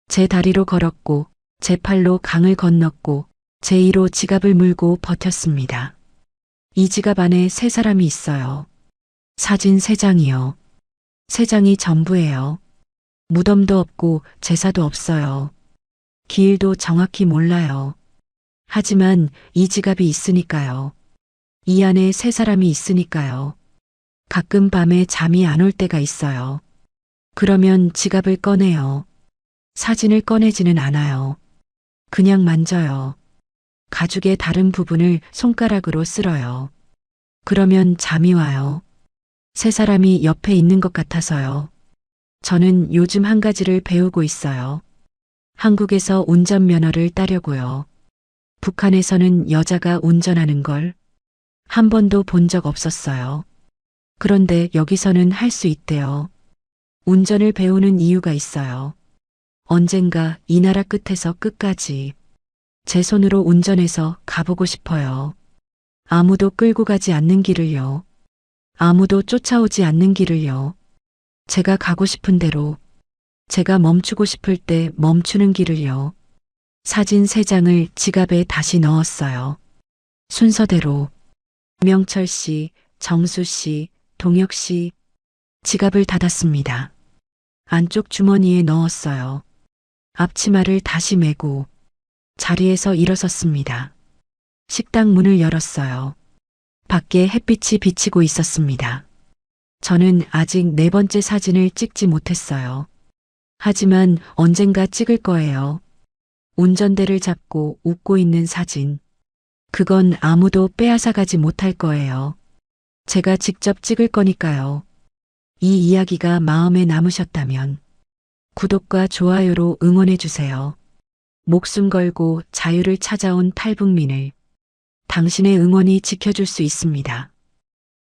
제 다리로 걸었고 제 팔로 강을 건넜고 제 이로 지갑을 물고 버텼습니다. 이 지갑 안에 3사람이 있어요. 사진 3장이요. 3장이 전부예요. 무덤도 없고 제사도 없어요. 기일도 정확히 몰라요. 하지만 이 지갑이 있으니까요. 이 안에 3사람이 있으니까요. 가끔 밤에 잠이 안 올 때가 있어요. 그러면 지갑을 꺼내요. 사진을 꺼내지는 않아요. 그냥 만져요. 가죽의 다른 부분을 손가락으로 쓸어요. 그러면 잠이 와요. 3사람이 옆에 있는 것 같아서요. 저는 요즘 한 가지를 배우고 있어요. 한국에서 운전면허를 따려고요. 북한에서는 여자가 운전하는 걸 한 번도 본 적 없었어요. 그런데 여기서는 할 수 있대요. 운전을 배우는 이유가 있어요. 언젠가 이 나라 끝에서 끝까지 제 손으로 운전해서 가보고 싶어요. 아무도 끌고 가지 않는 길을요. 아무도 쫓아오지 않는 길을요. 제가 가고 싶은 대로, 제가 멈추고 싶을 때 멈추는 길을요. 사진 3장을 지갑에 다시 넣었어요. 순서대로 명철 씨, 정수 씨, 동혁 씨. 지갑을 닫았습니다. 안쪽 주머니에 넣었어요. 앞치마를 다시 메고 자리에서 일어섰습니다. 식당 문을 열었어요. 밖에 햇빛이 비치고 있었습니다. 저는 아직 4번째 사진을 찍지 못했어요. 하지만 언젠가 찍을 거예요. 운전대를 잡고 웃고 있는 사진. 그건 아무도 빼앗아 가지 못할 거예요. 제가 직접 찍을 거니까요. 이 이야기가 마음에 남으셨다면 구독과 좋아요로 응원해 주세요. 목숨 걸고 자유를 찾아온 탈북민을 당신의 응원이 지켜줄 수 있습니다.